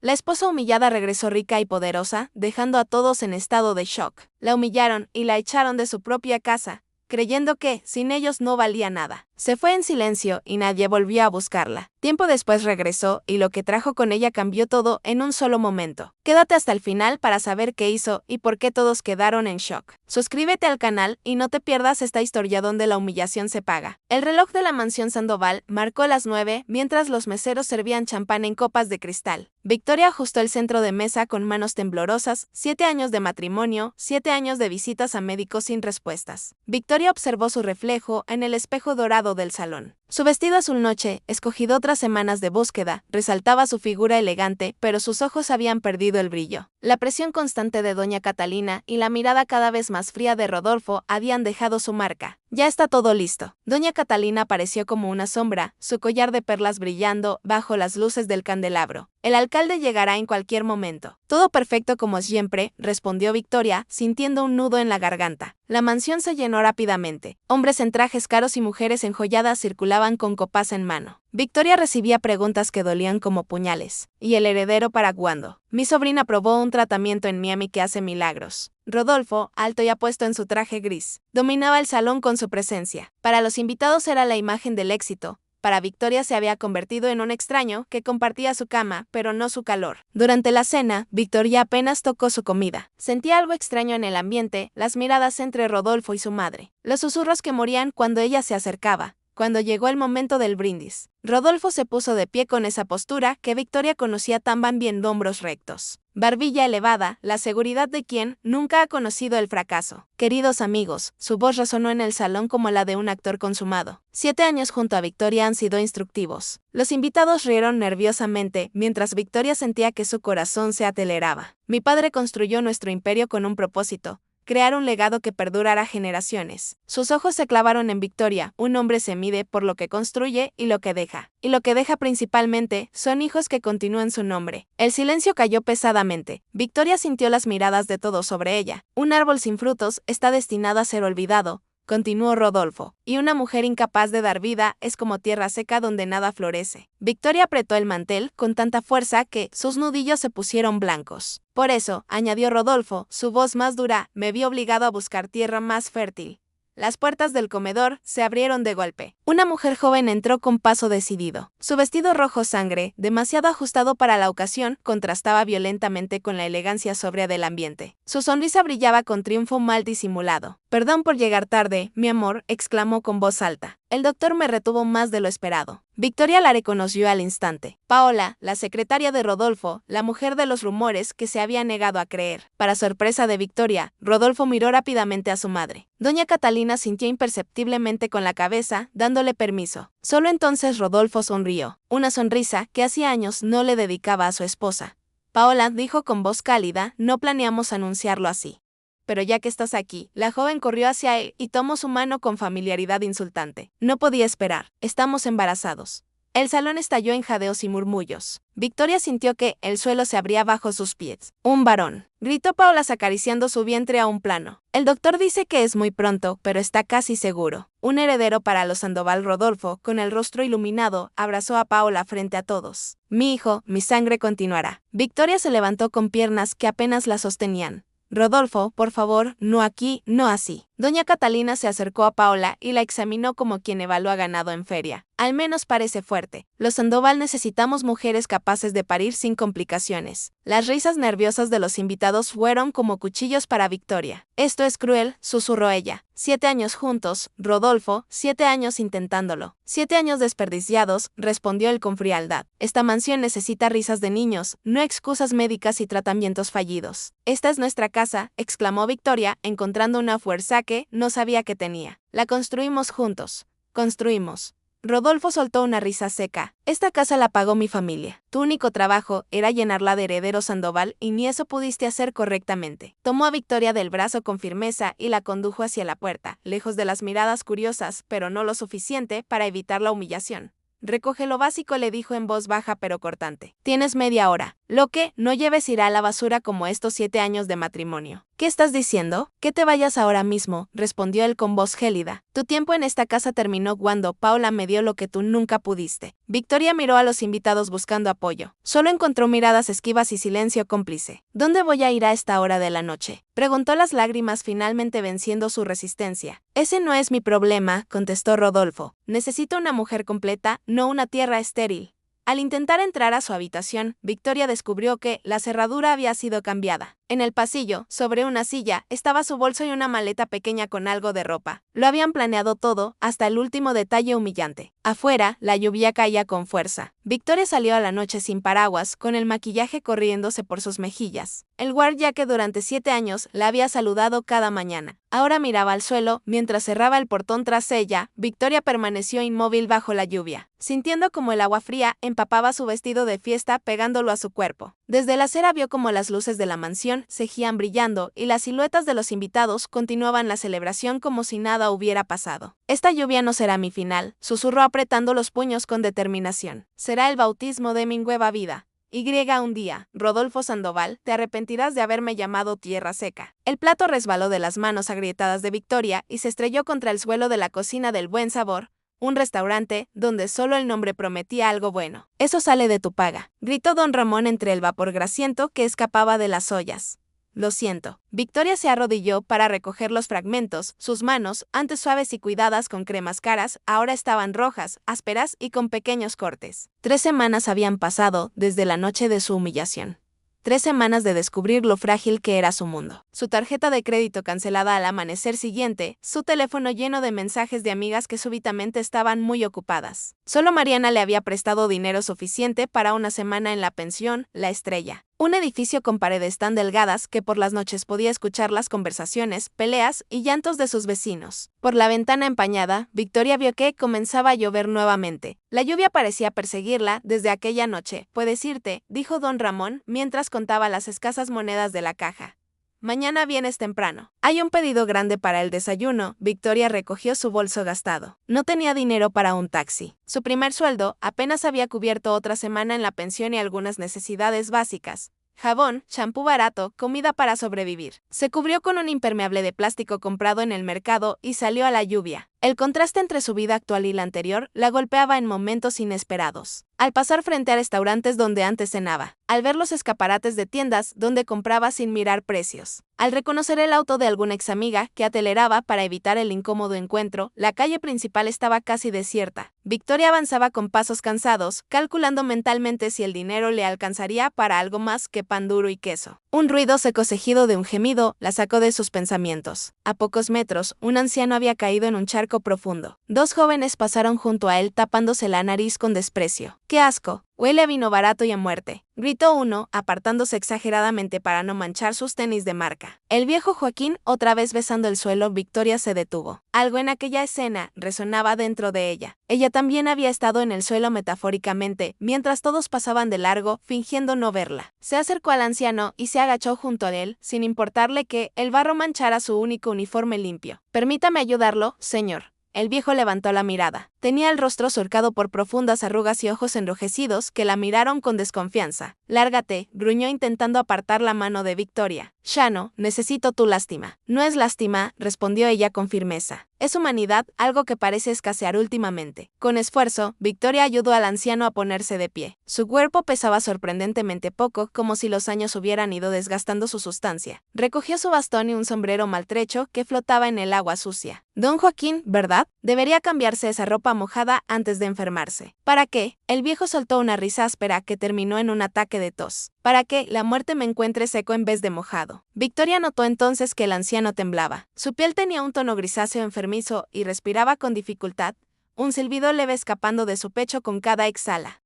La esposa humillada regresó rica y poderosa, dejando a todos en estado de shock. La humillaron y la echaron de su propia casa, creyendo que, sin ellos no valía nada. Se fue en silencio y nadie volvió a buscarla. Tiempo después regresó y lo que trajo con ella cambió todo en un solo momento. Quédate hasta el final para saber qué hizo y por qué todos quedaron en shock. Suscríbete al canal y no te pierdas esta historia donde la humillación se paga. El reloj de la mansión Sandoval marcó las 9 mientras los meseros servían champán en copas de cristal. Victoria ajustó el centro de mesa con manos temblorosas, 7 años de matrimonio, 7 años de visitas a médicos sin respuestas. Victoria observó su reflejo en el espejo dorado del salón. Su vestido azul noche, escogido tras semanas de búsqueda, resaltaba su figura elegante, pero sus ojos habían perdido el brillo. La presión constante de doña Catalina y la mirada cada vez más fría de Rodolfo habían dejado su marca. Ya está todo listo. Doña Catalina apareció como una sombra, su collar de perlas brillando bajo las luces del candelabro. El alcalde llegará en cualquier momento. Todo perfecto como siempre, respondió Victoria, sintiendo un nudo en la garganta. La mansión se llenó rápidamente. Hombres en trajes caros y mujeres enjolladas circulaban con copas en mano. Victoria recibía preguntas que dolían como puñales. ¿Y el heredero para cuándo? Mi sobrina probó un tratamiento en Miami que hace milagros. Rodolfo, alto y apuesto en su traje gris, dominaba el salón con su presencia. Para los invitados era la imagen del éxito. Para Victoria se había convertido en un extraño que compartía su cama, pero no su calor. Durante la cena, Victoria apenas tocó su comida. Sentía algo extraño en el ambiente, las miradas entre Rodolfo y su madre, los susurros que morían cuando ella se acercaba. Cuando llegó el momento del brindis, Rodolfo se puso de pie con esa postura que Victoria conocía tan bien, hombros rectos, barbilla elevada, la seguridad de quien nunca ha conocido el fracaso. Queridos amigos, su voz resonó en el salón como la de un actor consumado. 7 años junto a Victoria han sido instructivos. Los invitados rieron nerviosamente, mientras Victoria sentía que su corazón se aceleraba. Mi padre construyó nuestro imperio con un propósito: crear un legado que perdurará generaciones. Sus ojos se clavaron en Victoria. Un hombre se mide por lo que construye y lo que deja. Y lo que deja principalmente son hijos que continúan su nombre. El silencio cayó pesadamente. Victoria sintió las miradas de todos sobre ella. Un árbol sin frutos está destinado a ser olvidado, continuó Rodolfo, y una mujer incapaz de dar vida es como tierra seca donde nada florece. Victoria apretó el mantel con tanta fuerza que sus nudillos se pusieron blancos. Por eso, añadió Rodolfo, su voz más dura, me vi obligado a buscar tierra más fértil. Las puertas del comedor se abrieron de golpe. Una mujer joven entró con paso decidido. Su vestido rojo sangre, demasiado ajustado para la ocasión, contrastaba violentamente con la elegancia sobria del ambiente. Su sonrisa brillaba con triunfo mal disimulado. Perdón por llegar tarde, mi amor, exclamó con voz alta. El doctor me retuvo más de lo esperado. Victoria la reconoció al instante. Paola, la secretaria de Rodolfo, la mujer de los rumores que se había negado a creer. Para sorpresa de Victoria, Rodolfo miró rápidamente a su madre. Doña Catalina sintió imperceptiblemente con la cabeza, dándole permiso. Solo entonces Rodolfo sonrió, una sonrisa que hacía años no le dedicaba a su esposa. Paola dijo con voz cálida, no planeamos anunciarlo así. Pero ya que estás aquí, la joven corrió hacia él y tomó su mano con familiaridad insultante. No podía esperar, estamos embarazados. El salón estalló en jadeos y murmullos. Victoria sintió que el suelo se abría bajo sus pies. Un varón, gritó Paola acariciando su vientre a un plano. El doctor dice que es muy pronto, pero está casi seguro. Un heredero para los Sandoval. Rodolfo, con el rostro iluminado, abrazó a Paola frente a todos. Mi hijo, mi sangre continuará. Victoria se levantó con piernas que apenas la sostenían. Rodolfo, por favor, no aquí, no así. Doña Catalina se acercó a Paola y la examinó como quien evalúa ganado en feria. Al menos parece fuerte. Los Sandoval necesitamos mujeres capaces de parir sin complicaciones. Las risas nerviosas de los invitados fueron como cuchillos para Victoria. Esto es cruel, susurró ella. 7 años juntos, Rodolfo, 7 años intentándolo. 7 años desperdiciados, respondió él con frialdad. Esta mansión necesita risas de niños, no excusas médicas y tratamientos fallidos. Esta es nuestra casa, exclamó Victoria, encontrando una fuerza que no sabía que tenía. La construimos juntos. Construimos. Rodolfo soltó una risa seca. Esta casa la pagó mi familia. Tu único trabajo era llenarla de herederos Sandoval y ni eso pudiste hacer correctamente. Tomó a Victoria del brazo con firmeza y la condujo hacia la puerta, lejos de las miradas curiosas, pero no lo suficiente para evitar la humillación. Recoge lo básico, le dijo en voz baja pero cortante. Tienes media hora. Lo que no lleves irá a la basura como estos 7 años de matrimonio. ¿Qué estás diciendo? Que te vayas ahora mismo, respondió él con voz gélida. Tu tiempo en esta casa terminó cuando Paula me dio lo que tú nunca pudiste. Victoria miró a los invitados buscando apoyo. Solo encontró miradas esquivas y silencio cómplice. ¿Dónde voy a ir a esta hora de la noche?, preguntó, las lágrimas finalmente venciendo su resistencia. Ese no es mi problema, contestó Rodolfo. Necesito una mujer completa, no una tierra estéril. Al intentar entrar a su habitación, Victoria descubrió que la cerradura había sido cambiada. En el pasillo, sobre una silla, estaba su bolso y una maleta pequeña con algo de ropa. Lo habían planeado todo, hasta el último detalle humillante. Afuera, la lluvia caía con fuerza. Victoria salió a la noche sin paraguas, con el maquillaje corriéndose por sus mejillas. El guardia que durante 7 años la había saludado cada mañana ahora miraba al suelo mientras cerraba el portón tras ella. Victoria permaneció inmóvil bajo la lluvia, sintiendo como el agua fría empapaba su vestido de fiesta pegándolo a su cuerpo. Desde la acera vio como las luces de la mansión seguían brillando y las siluetas de los invitados continuaban la celebración como si nada hubiera pasado. Esta lluvia no será mi final, susurró apretando los puños con determinación. Será el bautismo de mi nueva vida. Un día, Rodolfo Sandoval, te arrepentirás de haberme llamado tierra seca. El plato resbaló de las manos agrietadas de Victoria y se estrelló contra el suelo de la cocina del Buen Sabor, un restaurante donde solo el nombre prometía algo bueno. Eso sale de tu paga, gritó don Ramón entre el vapor grasiento que escapaba de las ollas. Lo siento. Victoria se arrodilló para recoger los fragmentos. Sus manos, antes suaves y cuidadas con cremas caras, ahora estaban rojas, ásperas y con pequeños cortes. 3 semanas habían pasado desde la noche de su humillación. 3 semanas de descubrir lo frágil que era su mundo. Su tarjeta de crédito cancelada al amanecer siguiente, su teléfono lleno de mensajes de amigas que súbitamente estaban muy ocupadas. Solo Mariana le había prestado dinero suficiente para una semana en la pensión La Estrella. Un edificio con paredes tan delgadas que por las noches podía escuchar las conversaciones, peleas y llantos de sus vecinos. Por la ventana empañada, Victoria vio que comenzaba a llover nuevamente. La lluvia parecía perseguirla desde aquella noche. Puedes irte, dijo don Ramón mientras contaba las escasas monedas de la caja. Mañana vienes temprano. Hay un pedido grande para el desayuno. Victoria recogió su bolso gastado. No tenía dinero para un taxi. Su primer sueldo apenas había cubierto otra semana en la pensión y algunas necesidades básicas. Jabón, champú barato, comida para sobrevivir. Se cubrió con un impermeable de plástico comprado en el mercado y salió a la lluvia. El contraste entre su vida actual y la anterior la golpeaba en momentos inesperados. Al pasar frente a restaurantes donde antes cenaba, al ver los escaparates de tiendas donde compraba sin mirar precios, al reconocer el auto de alguna examiga que aceleraba para evitar el incómodo encuentro, la calle principal estaba casi desierta. Victoria avanzaba con pasos cansados, calculando mentalmente si el dinero le alcanzaría para algo más que pan duro y queso. Un ruido seco seguido de un gemido la sacó de sus pensamientos. A pocos metros, un anciano había caído en un charco profundo. 2 jóvenes pasaron junto a él tapándose la nariz con desprecio. ¡Qué asco! Huele a vino barato y a muerte, gritó uno, apartándose exageradamente para no manchar sus tenis de marca. El viejo Joaquín, otra vez besando el suelo. Victoria se detuvo. Algo en aquella escena resonaba dentro de ella. Ella también había estado en el suelo metafóricamente, mientras todos pasaban de largo, fingiendo no verla. Se acercó al anciano y se agachó junto a él, sin importarle que el barro manchara su único uniforme limpio. Permítame ayudarlo, señor. El viejo levantó la mirada. Tenía el rostro surcado por profundas arrugas y ojos enrojecidos que la miraron con desconfianza. Lárgate, gruñó intentando apartar la mano de Victoria. Shano, necesito tu lástima. No es lástima, respondió ella con firmeza. Es humanidad, algo que parece escasear últimamente. Con esfuerzo, Victoria ayudó al anciano a ponerse de pie. Su cuerpo pesaba sorprendentemente poco, como si los años hubieran ido desgastando su sustancia. Recogió su bastón y un sombrero maltrecho que flotaba en el agua sucia. Don Joaquín, ¿verdad? Debería cambiarse esa ropa mojada antes de enfermarse. ¿Para qué? El viejo soltó una risa áspera que terminó en un ataque de tos. Para que la muerte me encuentre seco en vez de mojado. Victoria notó entonces que el anciano temblaba. Su piel tenía un tono grisáceo enfermizo y respiraba con dificultad, un silbido leve escapando de su pecho con cada exhala.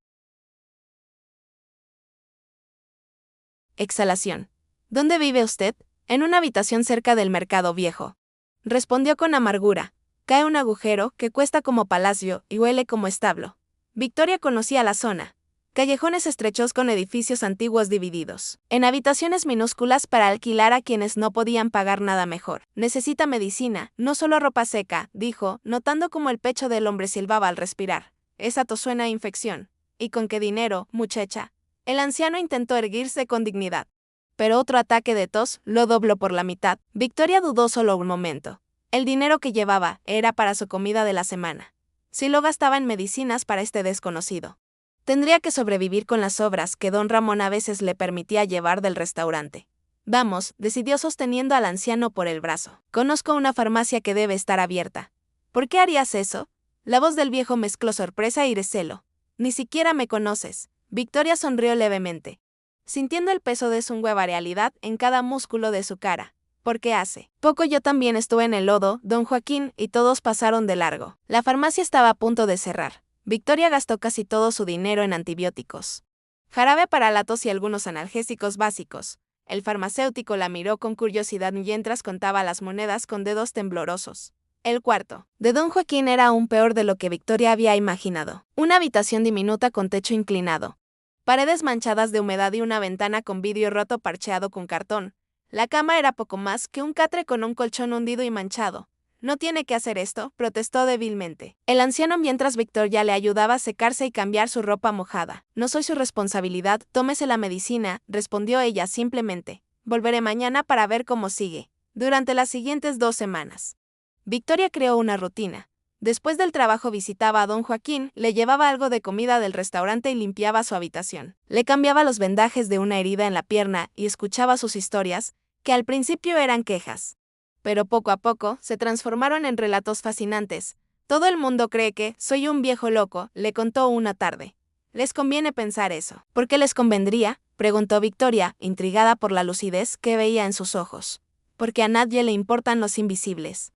Exhalación. ¿Dónde vive usted? En una habitación cerca del mercado viejo. Respondió con amargura. Cae un agujero que cuesta como palacio y huele como establo. Victoria conocía la zona. Callejones estrechos con edificios antiguos divididos en habitaciones minúsculas para alquilar a quienes no podían pagar nada mejor. Necesita medicina, no solo ropa seca, dijo, notando cómo el pecho del hombre silbaba al respirar. Esa tos suena a infección. ¿Y con qué dinero, muchacha? El anciano intentó erguirse con dignidad, pero otro ataque de tos lo dobló por la mitad. Victoria dudó solo un momento. El dinero que llevaba era para su comida de la semana. Si lo gastaba en medicinas para este desconocido, tendría que sobrevivir con las sobras que don Ramón a veces le permitía llevar del restaurante. Vamos, decidió sosteniendo al anciano por el brazo. Conozco una farmacia que debe estar abierta. ¿Por qué harías eso? La voz del viejo mezcló sorpresa y recelo. Ni siquiera me conoces. Victoria sonrió levemente, sintiendo el peso de su nueva realidad en cada músculo de su cara. Porque hace poco yo también estuve en el lodo, don Joaquín, y todos pasaron de largo. La farmacia estaba a punto de cerrar. Victoria gastó casi todo su dinero en antibióticos, jarabe para la tos y algunos analgésicos básicos. El farmacéutico la miró con curiosidad mientras contaba las monedas con dedos temblorosos. El cuarto de don Joaquín era aún peor de lo que Victoria había imaginado. Una habitación diminuta con techo inclinado, paredes manchadas de humedad y una ventana con vidrio roto parcheado con cartón. La cama era poco más que un catre con un colchón hundido y manchado. No tiene que hacer esto, protestó débilmente el anciano mientras Victoria le ayudaba a secarse y cambiar su ropa mojada. No soy su responsabilidad, tómese la medicina, respondió ella simplemente. Volveré mañana para ver cómo sigue. Durante las siguientes 2 semanas, Victoria creó una rutina. Después del trabajo visitaba a don Joaquín, le llevaba algo de comida del restaurante y limpiaba su habitación. Le cambiaba los vendajes de una herida en la pierna y escuchaba sus historias, que al principio eran quejas, pero poco a poco se transformaron en relatos fascinantes. Todo el mundo cree que soy un viejo loco, le contó una tarde. Les conviene pensar eso. ¿Por qué les convendría?, preguntó Victoria, intrigada por la lucidez que veía en sus ojos. Porque a nadie le importan los invisibles,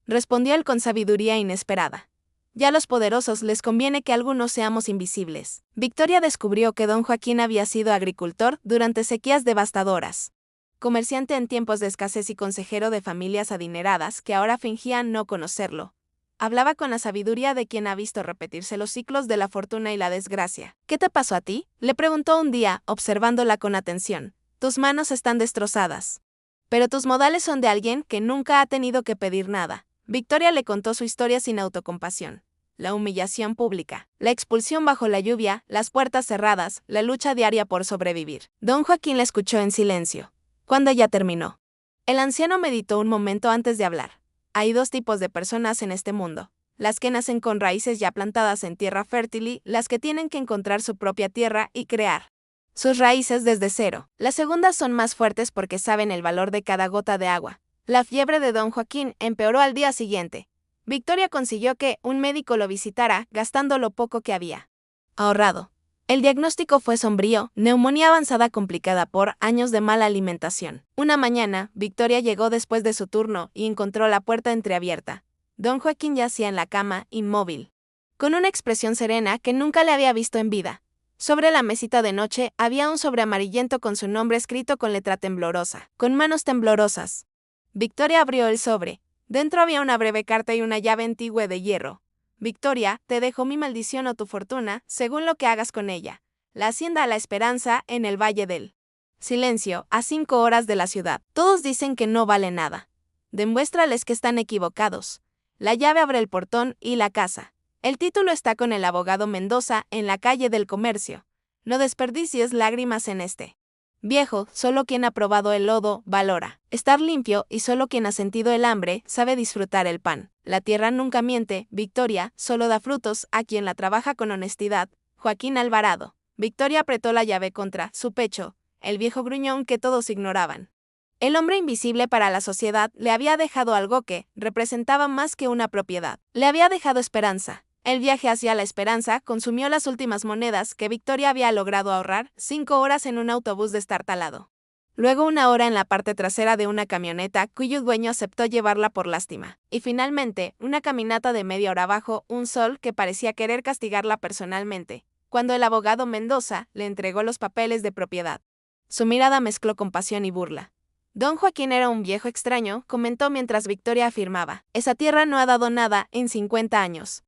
respondió él con sabiduría inesperada. Ya a los poderosos les conviene que algunos seamos invisibles. Victoria descubrió que don Joaquín había sido agricultor durante sequías devastadoras, comerciante en tiempos de escasez y consejero de familias adineradas que ahora fingían no conocerlo. Hablaba con la sabiduría de quien ha visto repetirse los ciclos de la fortuna y la desgracia. ¿Qué te pasó a ti?, le preguntó un día, observándola con atención. Tus manos están destrozadas, pero tus modales son de alguien que nunca ha tenido que pedir nada. Victoria le contó su historia sin autocompasión. La humillación pública, la expulsión bajo la lluvia, las puertas cerradas, la lucha diaria por sobrevivir. Don Joaquín la escuchó en silencio. Cuando ella terminó, el anciano meditó un momento antes de hablar. Hay 2 tipos de personas en este mundo: las que nacen con raíces ya plantadas en tierra fértil y las que tienen que encontrar su propia tierra y crear sus raíces desde cero. Las segundas son más fuertes porque saben el valor de cada gota de agua. La fiebre de don Joaquín empeoró al día siguiente. Victoria consiguió que un médico lo visitara, gastando lo poco que había ahorrado. El diagnóstico fue sombrío: neumonía avanzada complicada por años de mala alimentación. Una mañana, Victoria llegó después de su turno y encontró la puerta entreabierta. Don Joaquín yacía en la cama, inmóvil, con una expresión serena que nunca le había visto en vida. Sobre la mesita de noche había un sobre amarillento con su nombre escrito con letra temblorosa, con manos temblorosas. Victoria abrió el sobre. Dentro había una breve carta y una llave antigua de hierro. Victoria, te dejo mi maldición o tu fortuna, según lo que hagas con ella. La hacienda La Esperanza, en el Valle del Silencio, a 5 horas de la ciudad. Todos dicen que no vale nada. Demuéstrales que están equivocados. La llave abre el portón y la casa. El título está con el abogado Mendoza, en la calle del Comercio. No desperdicies lágrimas en este viejo, solo quien ha probado el lodo valora estar limpio y solo quien ha sentido el hambre sabe disfrutar el pan. La tierra nunca miente, Victoria solo da frutos a quien la trabaja con honestidad. Joaquín Alvarado. Victoria apretó la llave contra su pecho, el viejo gruñón que todos ignoraban. El hombre invisible para la sociedad le había dejado algo que representaba más que una propiedad. Le había dejado esperanza. El viaje hacia la esperanza consumió las últimas monedas que Victoria había logrado ahorrar: 5 horas en un autobús destartalado. Luego 1 hora en la parte trasera de una camioneta cuyo dueño aceptó llevarla por lástima. Y finalmente, una caminata de media hora bajo un sol que parecía querer castigarla personalmente, cuando el abogado Mendoza le entregó los papeles de propiedad. Su mirada mezcló compasión y burla. Don Joaquín era un viejo extraño, comentó mientras Victoria afirmaba. Esa tierra no ha dado nada en 50 años.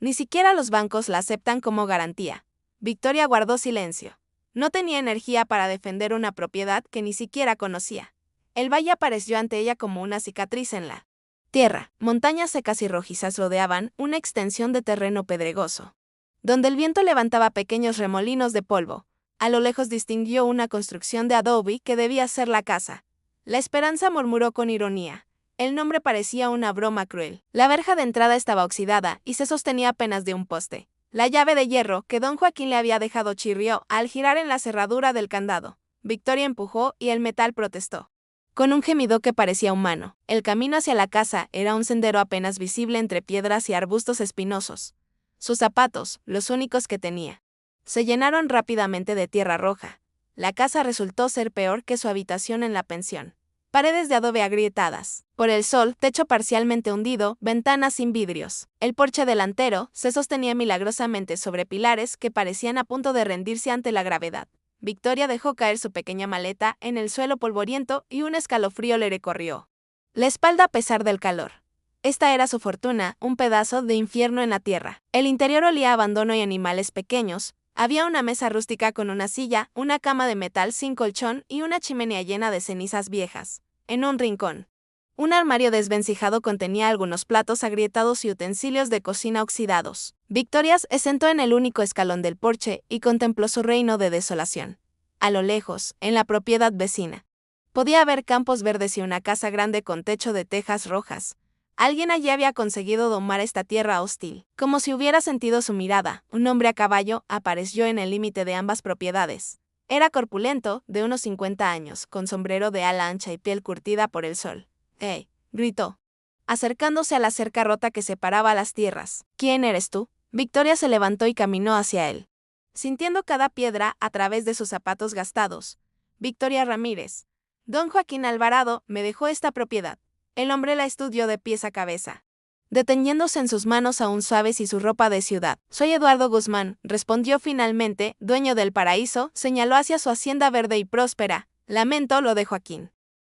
Ni siquiera los bancos la aceptan como garantía. Victoria guardó silencio. No tenía energía para defender una propiedad que ni siquiera conocía. El valle apareció ante ella como una cicatriz en la tierra. Montañas secas y rojizas rodeaban una extensión de terreno pedregoso, donde el viento levantaba pequeños remolinos de polvo. A lo lejos distinguió una construcción de adobe que debía ser la casa. La Esperanza, murmuró con ironía. El nombre parecía una broma cruel. La verja de entrada estaba oxidada y se sostenía apenas de un poste. La llave de hierro que don Joaquín le había dejado chirrió al girar en la cerradura del candado. Victoria empujó y el metal protestó. Con un gemido que parecía humano, el camino hacia la casa era un sendero apenas visible entre piedras y arbustos espinosos. Sus zapatos, los únicos que tenía, se llenaron rápidamente de tierra roja. La casa resultó ser peor que su habitación en la pensión. Paredes de adobe agrietadas por el sol, techo parcialmente hundido, ventanas sin vidrios. El porche delantero se sostenía milagrosamente sobre pilares que parecían a punto de rendirse ante la gravedad. Victoria dejó caer su pequeña maleta en el suelo polvoriento y un escalofrío le recorrió la espalda a pesar del calor. Esta era su fortuna, un pedazo de infierno en la tierra. El interior olía a abandono y animales pequeños. Había una mesa rústica con una silla, una cama de metal sin colchón y una chimenea llena de cenizas viejas. En un rincón, un armario desvencijado contenía algunos platos agrietados y utensilios de cocina oxidados. Victoria se sentó en el único escalón del porche y contempló su reino de desolación. A lo lejos, en la propiedad vecina, podía haber campos verdes y una casa grande con techo de tejas rojas. Alguien allí había conseguido domar esta tierra hostil. Como si hubiera sentido su mirada, un hombre a caballo apareció en el límite de ambas propiedades. Era corpulento, de unos 50 años, con sombrero de ala ancha y piel curtida por el sol. ¡Hey! Gritó, acercándose a la cerca rota que separaba las tierras. ¿Quién eres tú? Victoria se levantó y caminó hacia él, sintiendo cada piedra a través de sus zapatos gastados. Victoria Ramírez. Don Joaquín Alvarado me dejó esta propiedad. El hombre la estudió de pies a cabeza, deteniéndose en sus manos aún suaves y su ropa de ciudad. Soy Eduardo Guzmán, respondió finalmente, dueño del paraíso, señaló hacia su hacienda verde y próspera. Lamento lo de Joaquín.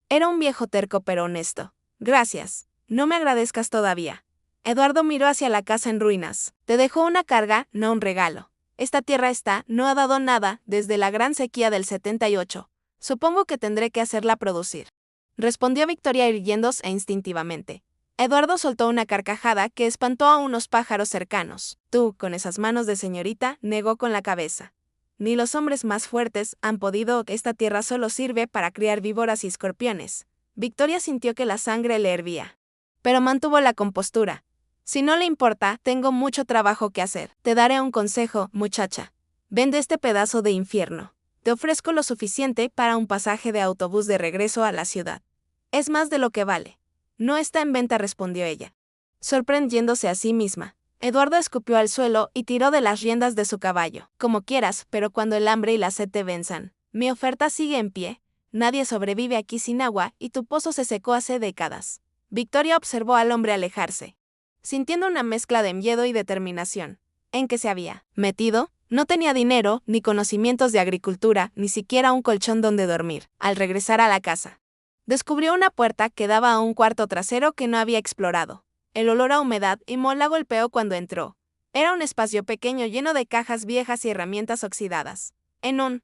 Era un viejo terco pero honesto. Gracias. No me agradezcas todavía. Eduardo miró hacia la casa en ruinas. Te dejó una carga, no un regalo. Esta tierra no ha dado nada desde la gran sequía del 78. Supongo que tendré que hacerla producir. Respondió Victoria irguiéndose instintivamente. Eduardo soltó una carcajada que espantó a unos pájaros cercanos. Tú, con esas manos de señorita, negó con la cabeza. Ni los hombres más fuertes han podido. Esta tierra solo sirve para criar víboras y escorpiones. Victoria sintió que la sangre le hervía, pero mantuvo la compostura. Si no le importa, tengo mucho trabajo que hacer. Te daré un consejo, muchacha. Vende este pedazo de infierno. Te ofrezco lo suficiente para un pasaje de autobús de regreso a la ciudad. Es más de lo que vale. No está en venta, respondió ella, sorprendiéndose a sí misma. Eduardo escupió al suelo y tiró de las riendas de su caballo. Como quieras, pero cuando el hambre y la sed te venzan. Mi oferta sigue en pie. Nadie sobrevive aquí sin agua y tu pozo se secó hace décadas. Victoria observó al hombre alejarse, sintiendo una mezcla de miedo y determinación. ¿En qué se había metido? No tenía dinero, ni conocimientos de agricultura, ni siquiera un colchón donde dormir. Al regresar a la casa, descubrió una puerta que daba a un cuarto trasero que no había explorado. El olor a humedad y moho la golpeó cuando entró. Era un espacio pequeño lleno de cajas viejas y herramientas oxidadas. En un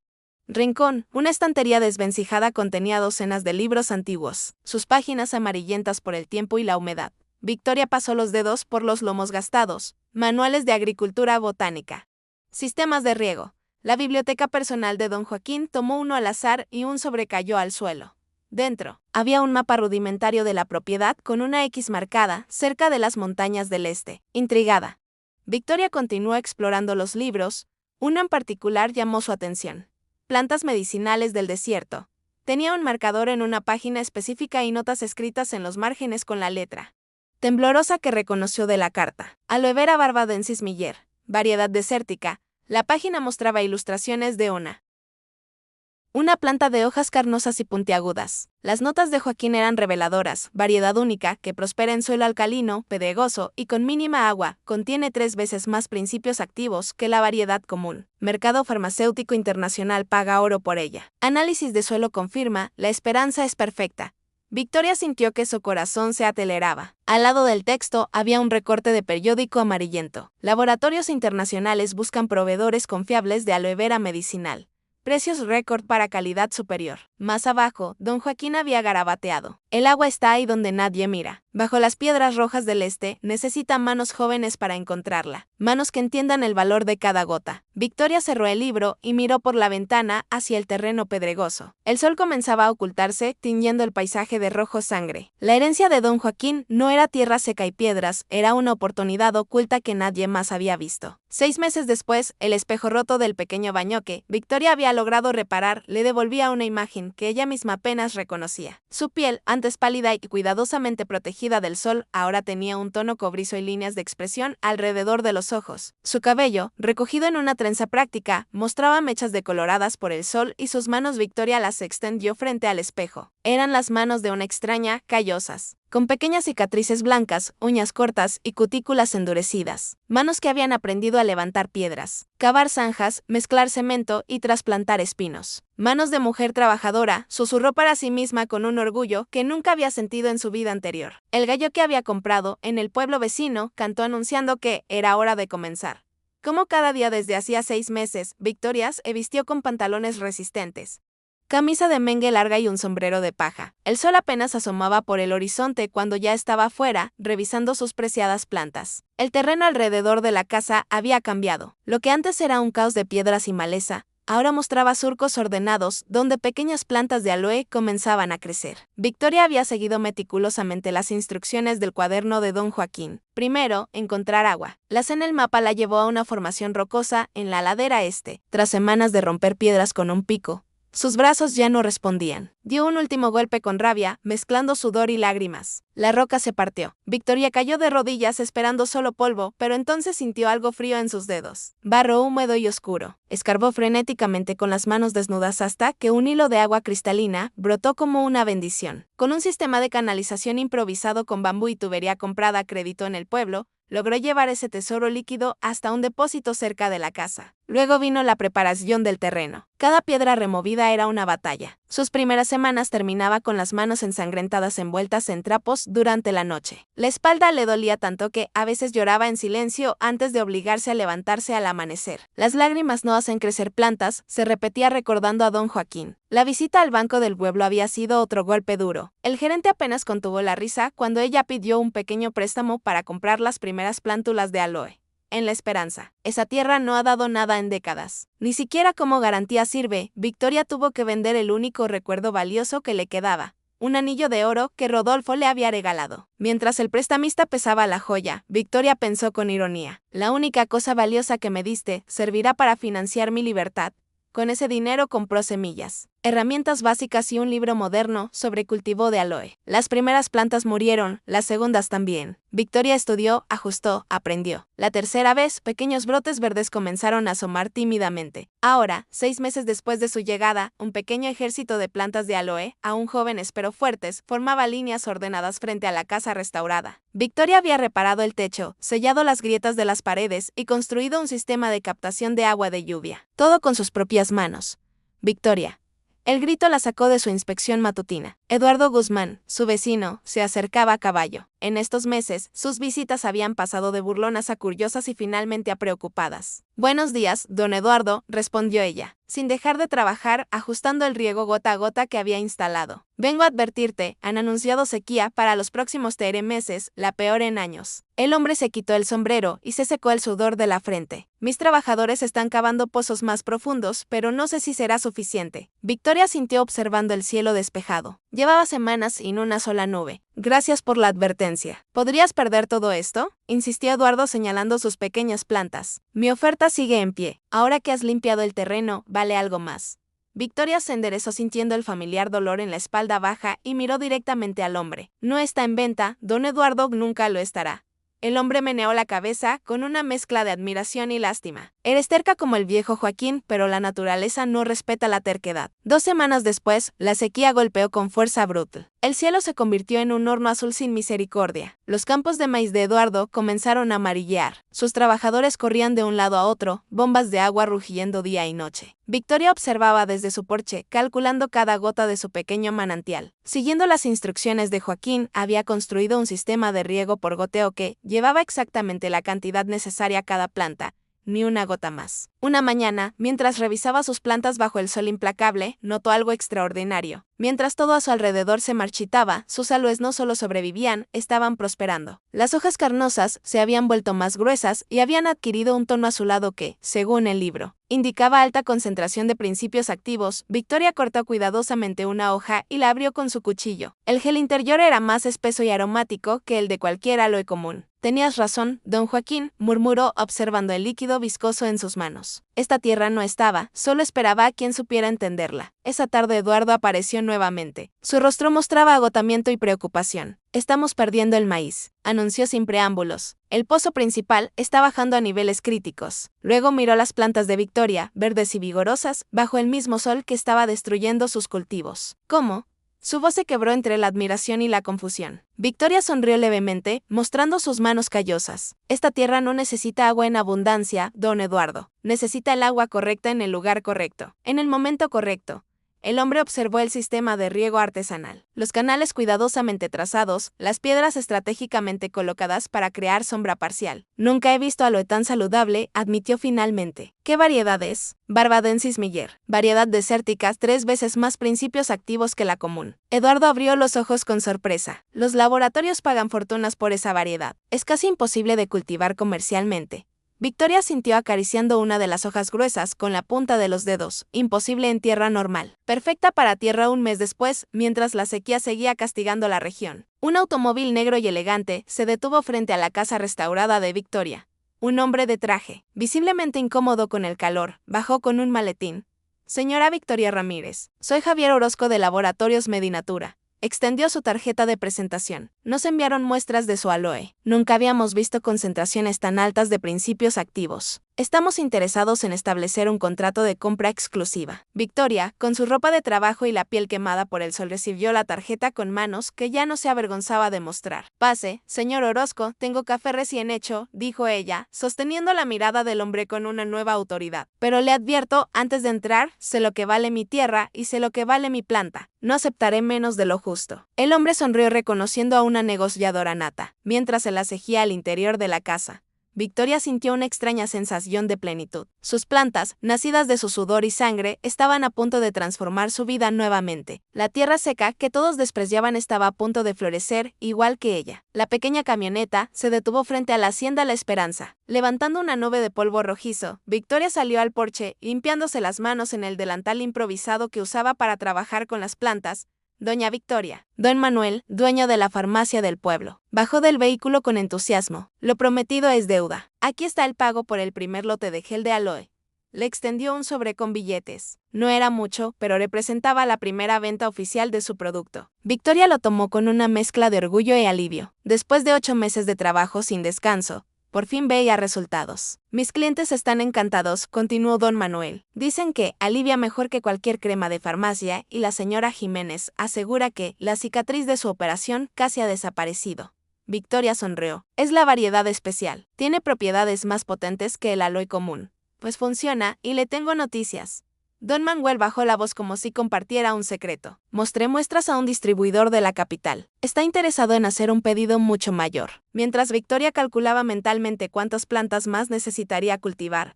rincón, una estantería desvencijada contenía docenas de libros antiguos, sus páginas amarillentas por el tiempo y la humedad. Victoria pasó los dedos por los lomos gastados, manuales de agricultura botánica, sistemas de riego. La biblioteca personal de don Joaquín tomó uno al azar y un sobrecayó al suelo. Dentro, había un mapa rudimentario de la propiedad con una X marcada, cerca de las montañas del este. Intrigada, Victoria continuó explorando los libros. Uno en particular llamó su atención. Plantas medicinales del desierto. Tenía un marcador en una página específica y notas escritas en los márgenes con la letra temblorosa que reconoció de la carta. Aloe vera barbadensis Miller, variedad desértica. La página mostraba ilustraciones de una planta de hojas carnosas y puntiagudas. Las notas de Joaquín eran reveladoras. Variedad única, que prospera en suelo alcalino, pedregoso y con mínima agua. Contiene 3 veces más principios activos que la variedad común. Mercado farmacéutico internacional paga oro por ella. Análisis de suelo confirma, la esperanza es perfecta. Victoria sintió que su corazón se aceleraba. Al lado del texto había un recorte de periódico amarillento. Laboratorios internacionales buscan proveedores confiables de aloe vera medicinal. Precios récord para calidad superior. Más abajo, don Joaquín había garabateado. El agua está ahí donde nadie mira. Bajo las piedras rojas del este, necesita manos jóvenes para encontrarla. Manos que entiendan el valor de cada gota. Victoria cerró el libro y miró por la ventana hacia el terreno pedregoso. El sol comenzaba a ocultarse, tiñendo el paisaje de rojo sangre. La herencia de don Joaquín no era tierra seca y piedras, era una oportunidad oculta que nadie más había visto. 6 meses después, el espejo roto del pequeño baño que Victoria había logrado reparar le devolvía una imagen que ella misma apenas reconocía. Su piel, antes pálida y cuidadosamente protegida del sol, ahora tenía un tono cobrizo y líneas de expresión alrededor de los ojos. Su cabello, recogido en una trenza práctica, mostraba mechas decoloradas por el sol y sus manos. Victoria las extendió frente al espejo. Eran las manos de una extraña, callosas, con pequeñas cicatrices blancas, uñas cortas y cutículas endurecidas. Manos que habían aprendido a levantar piedras, cavar zanjas, mezclar cemento y trasplantar espinos. Manos de mujer trabajadora, susurró para sí misma con un orgullo que nunca había sentido en su vida anterior. El gallo que había comprado en el pueblo vecino cantó anunciando que era hora de comenzar. Como cada día desde hacía 6 meses, Victoria se vistió con pantalones resistentes, camisa de mengue larga y un sombrero de paja. El sol apenas asomaba por el horizonte cuando ya estaba afuera, revisando sus preciadas plantas. El terreno alrededor de la casa había cambiado. Lo que antes era un caos de piedras y maleza, ahora mostraba surcos ordenados donde pequeñas plantas de aloe comenzaban a crecer. Victoria había seguido meticulosamente las instrucciones del cuaderno de don Joaquín. Primero, encontrar agua. La senda en el mapa la llevó a una formación rocosa en la ladera este. Tras semanas de romper piedras con un pico, sus brazos ya no respondían. Dio un último golpe con rabia, mezclando sudor y lágrimas. La roca se partió. Victoria cayó de rodillas esperando solo polvo, pero entonces sintió algo frío en sus dedos. Barro húmedo y oscuro. Escarbó frenéticamente con las manos desnudas hasta que un hilo de agua cristalina brotó como una bendición. Con un sistema de canalización improvisado con bambú y tubería comprada a crédito en el pueblo, logró llevar ese tesoro líquido hasta un depósito cerca de la casa. Luego vino la preparación del terreno. Cada piedra removida era una batalla. Sus primeras semanas terminaba con las manos ensangrentadas envueltas en trapos durante la noche. La espalda le dolía tanto que a veces lloraba en silencio antes de obligarse a levantarse al amanecer. Las lágrimas no hacen crecer plantas, se repetía recordando a don Joaquín. La visita al banco del pueblo había sido otro golpe duro. El gerente apenas contuvo la risa cuando ella pidió un pequeño préstamo para comprar las primeras plántulas de aloe. En la esperanza. Esa tierra no ha dado nada en décadas. Ni siquiera como garantía sirve. Victoria tuvo que vender el único recuerdo valioso que le quedaba, un anillo de oro que Rodolfo le había regalado. Mientras el prestamista pesaba la joya, Victoria pensó con ironía: la única cosa valiosa que me diste servirá para financiar mi libertad. Con ese dinero compró semillas, herramientas básicas y un libro moderno sobre cultivo de aloe. Las primeras plantas murieron, las segundas también. Victoria estudió, ajustó, aprendió. La tercera vez, pequeños brotes verdes comenzaron a asomar tímidamente. Ahora, 6 meses después de su llegada, un pequeño ejército de plantas de aloe, aún jóvenes pero fuertes, formaba líneas ordenadas frente a la casa restaurada. Victoria había reparado el techo, sellado las grietas de las paredes y construido un sistema de captación de agua de lluvia. Todo con sus propias manos. Victoria. El grito la sacó de su inspección matutina. Eduardo Guzmán, su vecino, se acercaba a caballo. En estos meses, sus visitas habían pasado de burlonas a curiosas y finalmente a preocupadas. «Buenos días, don Eduardo», respondió ella, sin dejar de trabajar, ajustando el riego gota a gota que había instalado. «Vengo a advertirte, han anunciado sequía para los próximos 3 meses, la peor en años». El hombre se quitó el sombrero y se secó el sudor de la frente. «Mis trabajadores están cavando pozos más profundos, pero no sé si será suficiente». Victoria sintió observando el cielo despejado. Llevaba semanas sin una sola nube. «Gracias por la advertencia. ¿Podrías perder todo esto?», insistió Eduardo señalando sus pequeñas plantas. «Mi oferta sigue en pie. Ahora que has limpiado el terreno, vale algo más». Victoria se enderezó sintiendo el familiar dolor en la espalda baja y miró directamente al hombre. «No está en venta, don Eduardo nunca lo estará». El hombre meneó la cabeza con una mezcla de admiración y lástima. «Eres terca como el viejo Joaquín, pero la naturaleza no respeta la terquedad». 2 semanas después, la sequía golpeó con fuerza brutal. El cielo se convirtió en un horno azul sin misericordia. Los campos de maíz de Eduardo comenzaron a amarillear. Sus trabajadores corrían de un lado a otro, bombas de agua rugiendo día y noche. Victoria observaba desde su porche, calculando cada gota de su pequeño manantial. Siguiendo las instrucciones de Joaquín, había construido un sistema de riego por goteo que llevaba exactamente la cantidad necesaria a cada planta. ni una gota más. Una mañana, mientras revisaba sus plantas bajo el sol implacable, notó algo extraordinario. Mientras todo a su alrededor se marchitaba, sus aloes no solo sobrevivían, estaban prosperando. Las hojas carnosas se habían vuelto más gruesas y habían adquirido un tono azulado que, según el libro, indicaba alta concentración de principios activos. Victoria cortó cuidadosamente una hoja y la abrió con su cuchillo. El gel interior era más espeso y aromático que el de cualquier aloe común. Tenías razón, don Joaquín, murmuró observando el líquido viscoso en sus manos. Esta tierra no estaba, solo esperaba a quien supiera entenderla. Esa tarde Eduardo apareció nuevamente. Su rostro mostraba agotamiento y preocupación. Estamos perdiendo el maíz, anunció sin preámbulos. El pozo principal está bajando a niveles críticos. Luego miró las plantas de Victoria, verdes y vigorosas, bajo el mismo sol que estaba destruyendo sus cultivos. ¿Cómo? Su voz se quebró entre la admiración y la confusión. Victoria sonrió levemente, mostrando sus manos callosas. Esta tierra no necesita agua en abundancia, don Eduardo. Necesita el agua correcta en el lugar correcto, en el momento correcto. El hombre observó el sistema de riego artesanal, los canales cuidadosamente trazados, las piedras estratégicamente colocadas para crear sombra parcial. Nunca he visto aloe tan saludable, admitió finalmente. ¿Qué variedad es? Barbadensis Miller. Variedad desértica, 3 veces más principios activos que la común. Eduardo abrió los ojos con sorpresa. Los laboratorios pagan fortunas por esa variedad. Es casi imposible de cultivar comercialmente. Victoria sintió acariciando una de las hojas gruesas con la punta de los dedos, imposible en tierra normal, perfecta para tierra un mes después, mientras la sequía seguía castigando la región. Un automóvil negro y elegante se detuvo frente a la casa restaurada de Victoria. Un hombre de traje, visiblemente incómodo con el calor, bajó con un maletín. Señora Victoria Ramírez, soy Javier Orozco de Laboratorios Medinatura. Extendió su tarjeta de presentación. Nos enviaron muestras de su aloe. Nunca habíamos visto concentraciones tan altas de principios activos. Estamos interesados en establecer un contrato de compra exclusiva. Victoria, con su ropa de trabajo y la piel quemada por el sol, recibió la tarjeta con manos que ya no se avergonzaba de mostrar. Pase, señor Orozco, tengo café recién hecho, dijo ella, sosteniendo la mirada del hombre con una nueva autoridad. Pero le advierto, antes de entrar, sé lo que vale mi tierra y sé lo que vale mi planta. No aceptaré menos de lo justo. El hombre sonrió reconociendo a una negociadora nata, mientras se la cejía al interior de la casa. Victoria sintió una extraña sensación de plenitud. Sus plantas, nacidas de su sudor y sangre, estaban a punto de transformar su vida nuevamente. La tierra seca que todos despreciaban estaba a punto de florecer, igual que ella. La pequeña camioneta se detuvo frente a la hacienda La Esperanza. Levantando una nube de polvo rojizo, Victoria salió al porche, limpiándose las manos en el delantal improvisado que usaba para trabajar con las plantas. Doña Victoria. Don Manuel, dueño de la farmacia del pueblo, bajó del vehículo con entusiasmo. Lo prometido es deuda. Aquí está el pago por el primer lote de gel de aloe. Le extendió un sobre con billetes. No era mucho, pero representaba la primera venta oficial de su producto. Victoria lo tomó con una mezcla de orgullo y alivio. Después de 8 meses de trabajo sin descanso, por fin veía resultados. Mis clientes están encantados, continuó don Manuel. Dicen que alivia mejor que cualquier crema de farmacia y la señora Jiménez asegura que la cicatriz de su operación casi ha desaparecido. Victoria sonrió. Es la variedad especial. Tiene propiedades más potentes que el aloe común. Pues funciona y le tengo noticias. Don Manuel bajó la voz como si compartiera un secreto. Mostré muestras a un distribuidor de la capital. Está interesado en hacer un pedido mucho mayor. Mientras Victoria calculaba mentalmente cuántas plantas más necesitaría cultivar.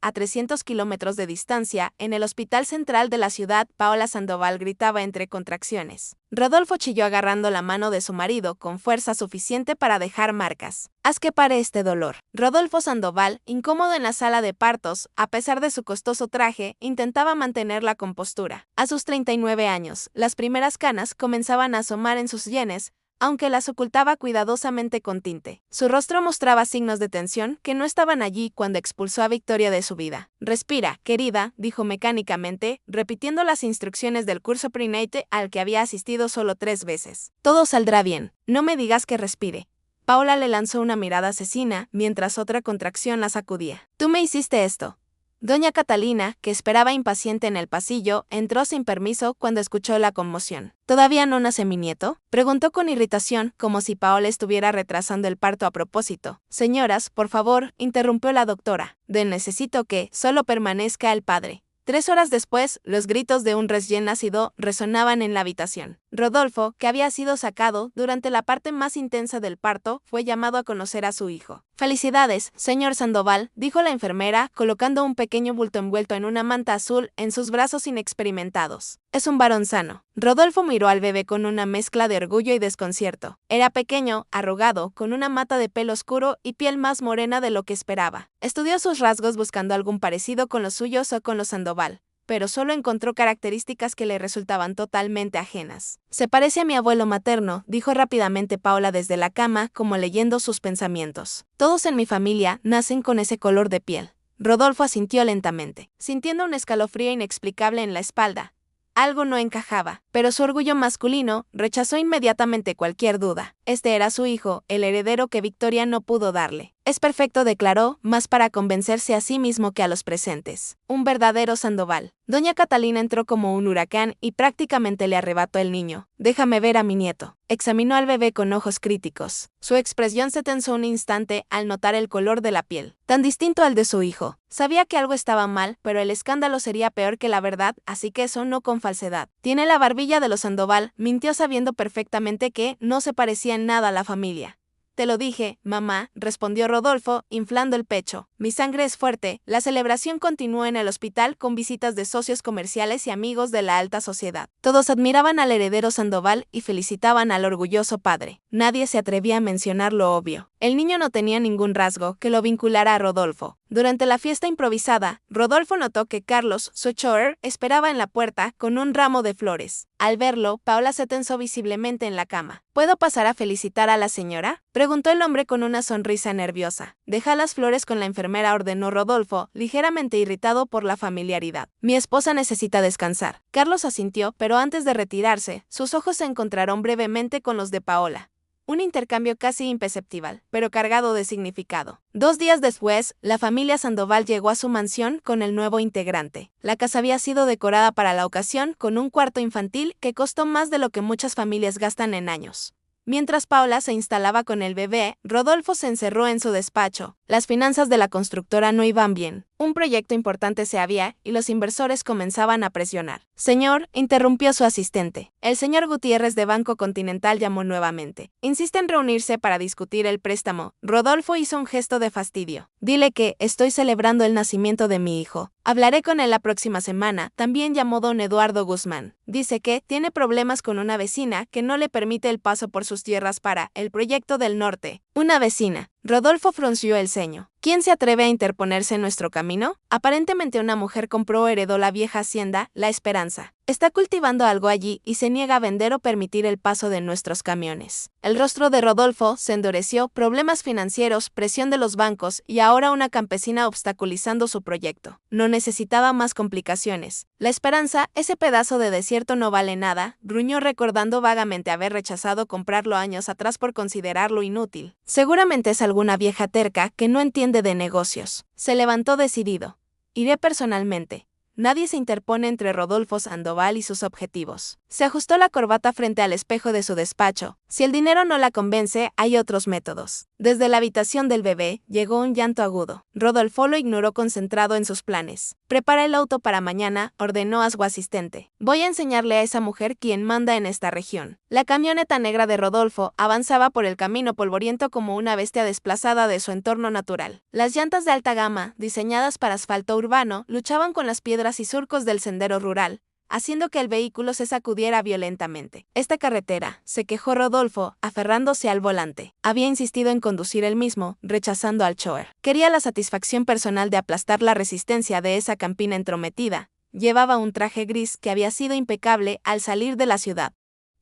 A 300 kilómetros de distancia, en el hospital central de la ciudad, Paola Sandoval gritaba entre contracciones. Rodolfo chilló agarrando la mano de su marido con fuerza suficiente para dejar marcas. Haz que pare este dolor. Rodolfo Sandoval, incómodo en la sala de partos, a pesar de su costoso traje, intentaba mantener la compostura. A sus 39 años, las primeras canas comenzaban a asomar en sus sienes, aunque las ocultaba cuidadosamente con tinte. Su rostro mostraba signos de tensión que no estaban allí cuando expulsó a Victoria de su vida. Respira, querida, dijo mecánicamente, repitiendo las instrucciones del curso prenatal al que había asistido solo 3 veces. Todo saldrá bien. No me digas que respire. Paola le lanzó una mirada asesina, mientras otra contracción la sacudía. Tú me hiciste esto. Doña Catalina, que esperaba impaciente en el pasillo, entró sin permiso cuando escuchó la conmoción. ¿Todavía no nace mi nieto?, preguntó con irritación, como si Paola estuviera retrasando el parto a propósito. Señoras, por favor, interrumpió la doctora. Necesito que solo permanezca el padre. 3 horas después, los gritos de un recién nacido resonaban en la habitación. Rodolfo, que había sido sacado durante la parte más intensa del parto, fue llamado a conocer a su hijo. «Felicidades, señor Sandoval», dijo la enfermera, colocando un pequeño bulto envuelto en una manta azul en sus brazos inexperimentados. «Es un varón sano». Rodolfo miró al bebé con una mezcla de orgullo y desconcierto. Era pequeño, arrugado, con una mata de pelo oscuro y piel más morena de lo que esperaba. Estudió sus rasgos buscando algún parecido con los suyos o con los Sandoval, pero solo encontró características que le resultaban totalmente ajenas. «Se parece a mi abuelo materno», dijo rápidamente Paola desde la cama, como leyendo sus pensamientos. «Todos en mi familia nacen con ese color de piel». Rodolfo asintió lentamente, sintiendo un escalofrío inexplicable en la espalda. Algo no encajaba, pero su orgullo masculino rechazó inmediatamente cualquier duda. Este era su hijo, el heredero que Victoria no pudo darle. «Es perfecto», declaró, más para convencerse a sí mismo que a los presentes. Un verdadero Sandoval. Doña Catalina entró como un huracán y prácticamente le arrebató el niño. «Déjame ver a mi nieto». Examinó al bebé con ojos críticos. Su expresión se tensó un instante al notar el color de la piel, tan distinto al de su hijo. Sabía que algo estaba mal, pero el escándalo sería peor que la verdad, así que sonó con falsedad. «Tiene la barbilla de los Sandoval», mintió sabiendo perfectamente que no se parecía en nada a la familia. «Te lo dije, mamá», respondió Rodolfo, inflando el pecho. «Mi sangre es fuerte». La celebración continuó en el hospital con visitas de socios comerciales y amigos de la alta sociedad. Todos admiraban al heredero Sandoval y felicitaban al orgulloso padre. Nadie se atrevía a mencionar lo obvio. El niño no tenía ningún rasgo que lo vinculara a Rodolfo. Durante la fiesta improvisada, Rodolfo notó que Carlos, su chofer, esperaba en la puerta con un ramo de flores. Al verlo, Paola se tensó visiblemente en la cama. «¿Puedo pasar a felicitar a la señora?», preguntó el hombre con una sonrisa nerviosa. «Deja las flores con la enfermera», ordenó Rodolfo, ligeramente irritado por la familiaridad. «Mi esposa necesita descansar». Carlos asintió, pero antes de retirarse, sus ojos se encontraron brevemente con los de Paola. Un intercambio casi imperceptible, pero cargado de significado. 2 días después, la familia Sandoval llegó a su mansión con el nuevo integrante. La casa había sido decorada para la ocasión con un cuarto infantil que costó más de lo que muchas familias gastan en años. Mientras Paola se instalaba con el bebé, Rodolfo se encerró en su despacho. Las finanzas de la constructora no iban bien. Un proyecto importante se había y los inversores comenzaban a presionar. «Señor», interrumpió su asistente. El señor Gutiérrez de Banco Continental llamó nuevamente. «Insiste en reunirse para discutir el préstamo». Rodolfo hizo un gesto de fastidio. «Dile que estoy celebrando el nacimiento de mi hijo. Hablaré con él la próxima semana». También llamó don Eduardo Guzmán. «Dice que tiene problemas con una vecina que no le permite el paso por sus tierras para el proyecto del norte». «Una vecina». Rodolfo frunció el ceño. ¿Quién se atreve a interponerse en nuestro camino? Aparentemente una mujer compró o heredó la vieja hacienda, La Esperanza. Está cultivando algo allí y se niega a vender o permitir el paso de nuestros camiones. El rostro de Rodolfo se endureció, problemas financieros, presión de los bancos y ahora una campesina obstaculizando su proyecto. No necesitaba más complicaciones. La Esperanza, ese pedazo de desierto no vale nada, gruñó recordando vagamente haber rechazado comprarlo años atrás por considerarlo inútil. Seguramente es alguna vieja terca que no entiende de negocios. Se levantó decidido. «Iré personalmente». Nadie se interpone entre Rodolfo Sandoval y sus objetivos. Se ajustó la corbata frente al espejo de su despacho. Si el dinero no la convence, hay otros métodos. Desde la habitación del bebé, llegó un llanto agudo. Rodolfo lo ignoró concentrado en sus planes. «Prepara el auto para mañana», ordenó a su asistente. «Voy a enseñarle a esa mujer quién manda en esta región». La camioneta negra de Rodolfo avanzaba por el camino polvoriento como una bestia desplazada de su entorno natural. Las llantas de alta gama, diseñadas para asfalto urbano, luchaban con las piedras y surcos del sendero rural, haciendo que el vehículo se sacudiera violentamente. «Esta carretera», se quejó Rodolfo, aferrándose al volante. Había insistido en conducir él mismo, rechazando al chofer. Quería la satisfacción personal de aplastar la resistencia de esa campina entrometida. Llevaba un traje gris que había sido impecable al salir de la ciudad,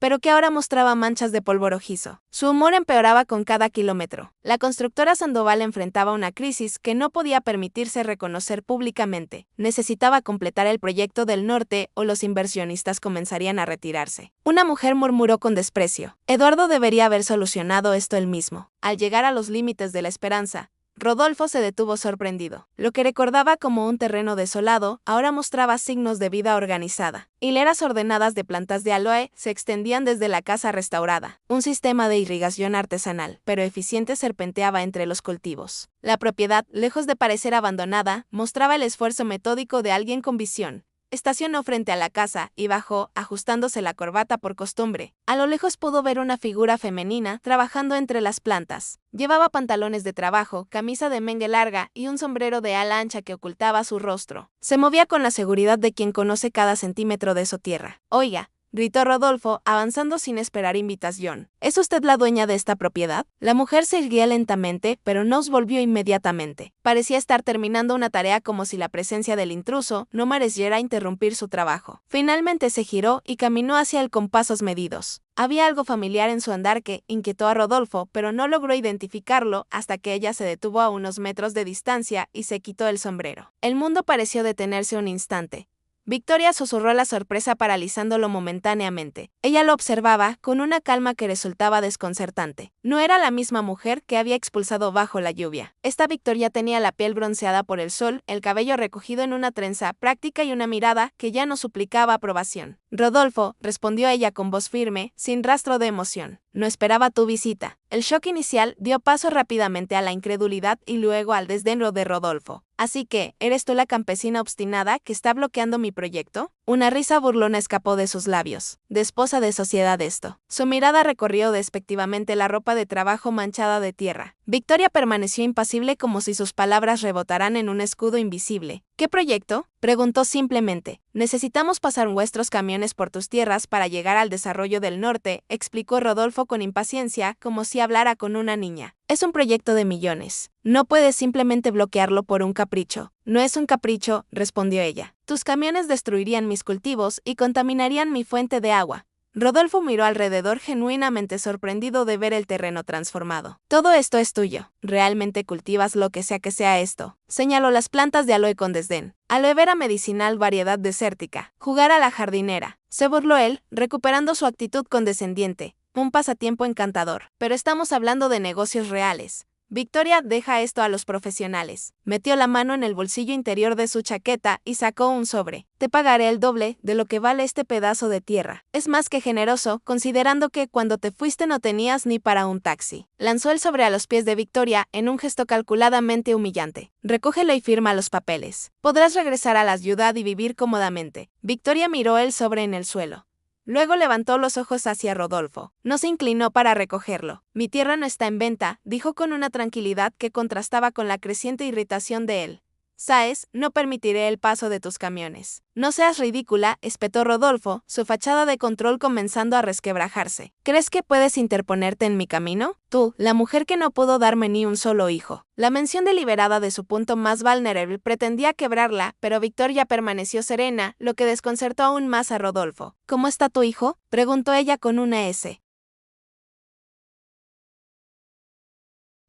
pero que ahora mostraba manchas de polvo rojizo. Su humor empeoraba con cada kilómetro. La constructora Sandoval enfrentaba una crisis que no podía permitirse reconocer públicamente. Necesitaba completar el proyecto del norte o los inversionistas comenzarían a retirarse. Una mujer murmuró con desprecio. Eduardo debería haber solucionado esto él mismo. Al llegar a los límites de la esperanza, Rodolfo se detuvo sorprendido. Lo que recordaba como un terreno desolado, ahora mostraba signos de vida organizada. Hileras ordenadas de plantas de aloe se extendían desde la casa restaurada. Un sistema de irrigación artesanal, pero eficiente, serpenteaba entre los cultivos. La propiedad, lejos de parecer abandonada, mostraba el esfuerzo metódico de alguien con visión. estacionó frente a la casa y bajó, ajustándose la corbata por costumbre. A lo lejos pudo ver una figura femenina trabajando entre las plantas. Llevaba pantalones de trabajo, camisa de mengue larga y un sombrero de ala ancha que ocultaba su rostro. Se movía con la seguridad de quien conoce cada centímetro de su tierra. «Oiga», gritó Rodolfo, avanzando sin esperar invitación. ¿Es usted la dueña de esta propiedad? La mujer se erguía lentamente, pero no os volvió inmediatamente. Parecía estar terminando una tarea como si la presencia del intruso no mereciera interrumpir su trabajo. Finalmente se giró y caminó hacia él con pasos medidos. Había algo familiar en su andar que inquietó a Rodolfo, pero no logró identificarlo hasta que ella se detuvo a unos metros de distancia y se quitó el sombrero. El mundo pareció detenerse un instante. Victoria susurró la sorpresa paralizándolo momentáneamente. Ella lo observaba con una calma que resultaba desconcertante. No era la misma mujer que había expulsado bajo la lluvia. Esta Victoria tenía la piel bronceada por el sol, el cabello recogido en una trenza práctica y una mirada que ya no suplicaba aprobación. «Rodolfo», respondió ella con voz firme, sin rastro de emoción. «No esperaba tu visita». El shock inicial dio paso rápidamente a la incredulidad y luego al desdén de Rodolfo. «¿Así que, eres tú la campesina obstinada que está bloqueando mi proyecto?» Una risa burlona escapó de sus labios. «De esposa de sociedad esto». Su mirada recorrió despectivamente la ropa de trabajo manchada de tierra. Victoria permaneció impasible como si sus palabras rebotaran en un escudo invisible. «¿Qué proyecto?», preguntó simplemente. «Necesitamos pasar vuestros camiones por tus tierras para llegar al desarrollo del norte», explicó Rodolfo con impaciencia, como si hablara con una niña. «Es un proyecto de millones. No puedes simplemente bloquearlo por un capricho». «No es un capricho», respondió ella. «Tus camiones destruirían mis cultivos y contaminarían mi fuente de agua». Rodolfo miró alrededor genuinamente sorprendido de ver el terreno transformado. «Todo esto es tuyo. ¿Realmente cultivas lo que sea esto?», señaló las plantas de aloe con desdén. «Aloe vera medicinal, variedad desértica. Jugar a la jardinera», se burló él, recuperando su actitud condescendiente. «Un pasatiempo encantador. Pero estamos hablando de negocios reales». Victoria, deja esto a los profesionales. Metió la mano en el bolsillo interior de su chaqueta y sacó un sobre. «Te pagaré el doble de lo que vale este pedazo de tierra. Es más que generoso, considerando que cuando te fuiste no tenías ni para un taxi». Lanzó el sobre a los pies de Victoria en un gesto calculadamente humillante. «Recógelo y firma los papeles. Podrás regresar a la ciudad y vivir cómodamente». Victoria miró el sobre en el suelo. Luego levantó los ojos hacia Rodolfo. No se inclinó para recogerlo. «Mi tierra no está en venta», dijo con una tranquilidad que contrastaba con la creciente irritación de él. «¿Sabes? No permitiré el paso de tus camiones». «No seas ridícula», espetó Rodolfo, su fachada de control comenzando a resquebrajarse. «¿Crees que puedes interponerte en mi camino? Tú, la mujer que no pudo darme ni un solo hijo». La mención deliberada de su punto más vulnerable pretendía quebrarla, pero Victoria permaneció serena, lo que desconcertó aún más a Rodolfo. «¿Cómo está tu hijo?», preguntó ella con una S.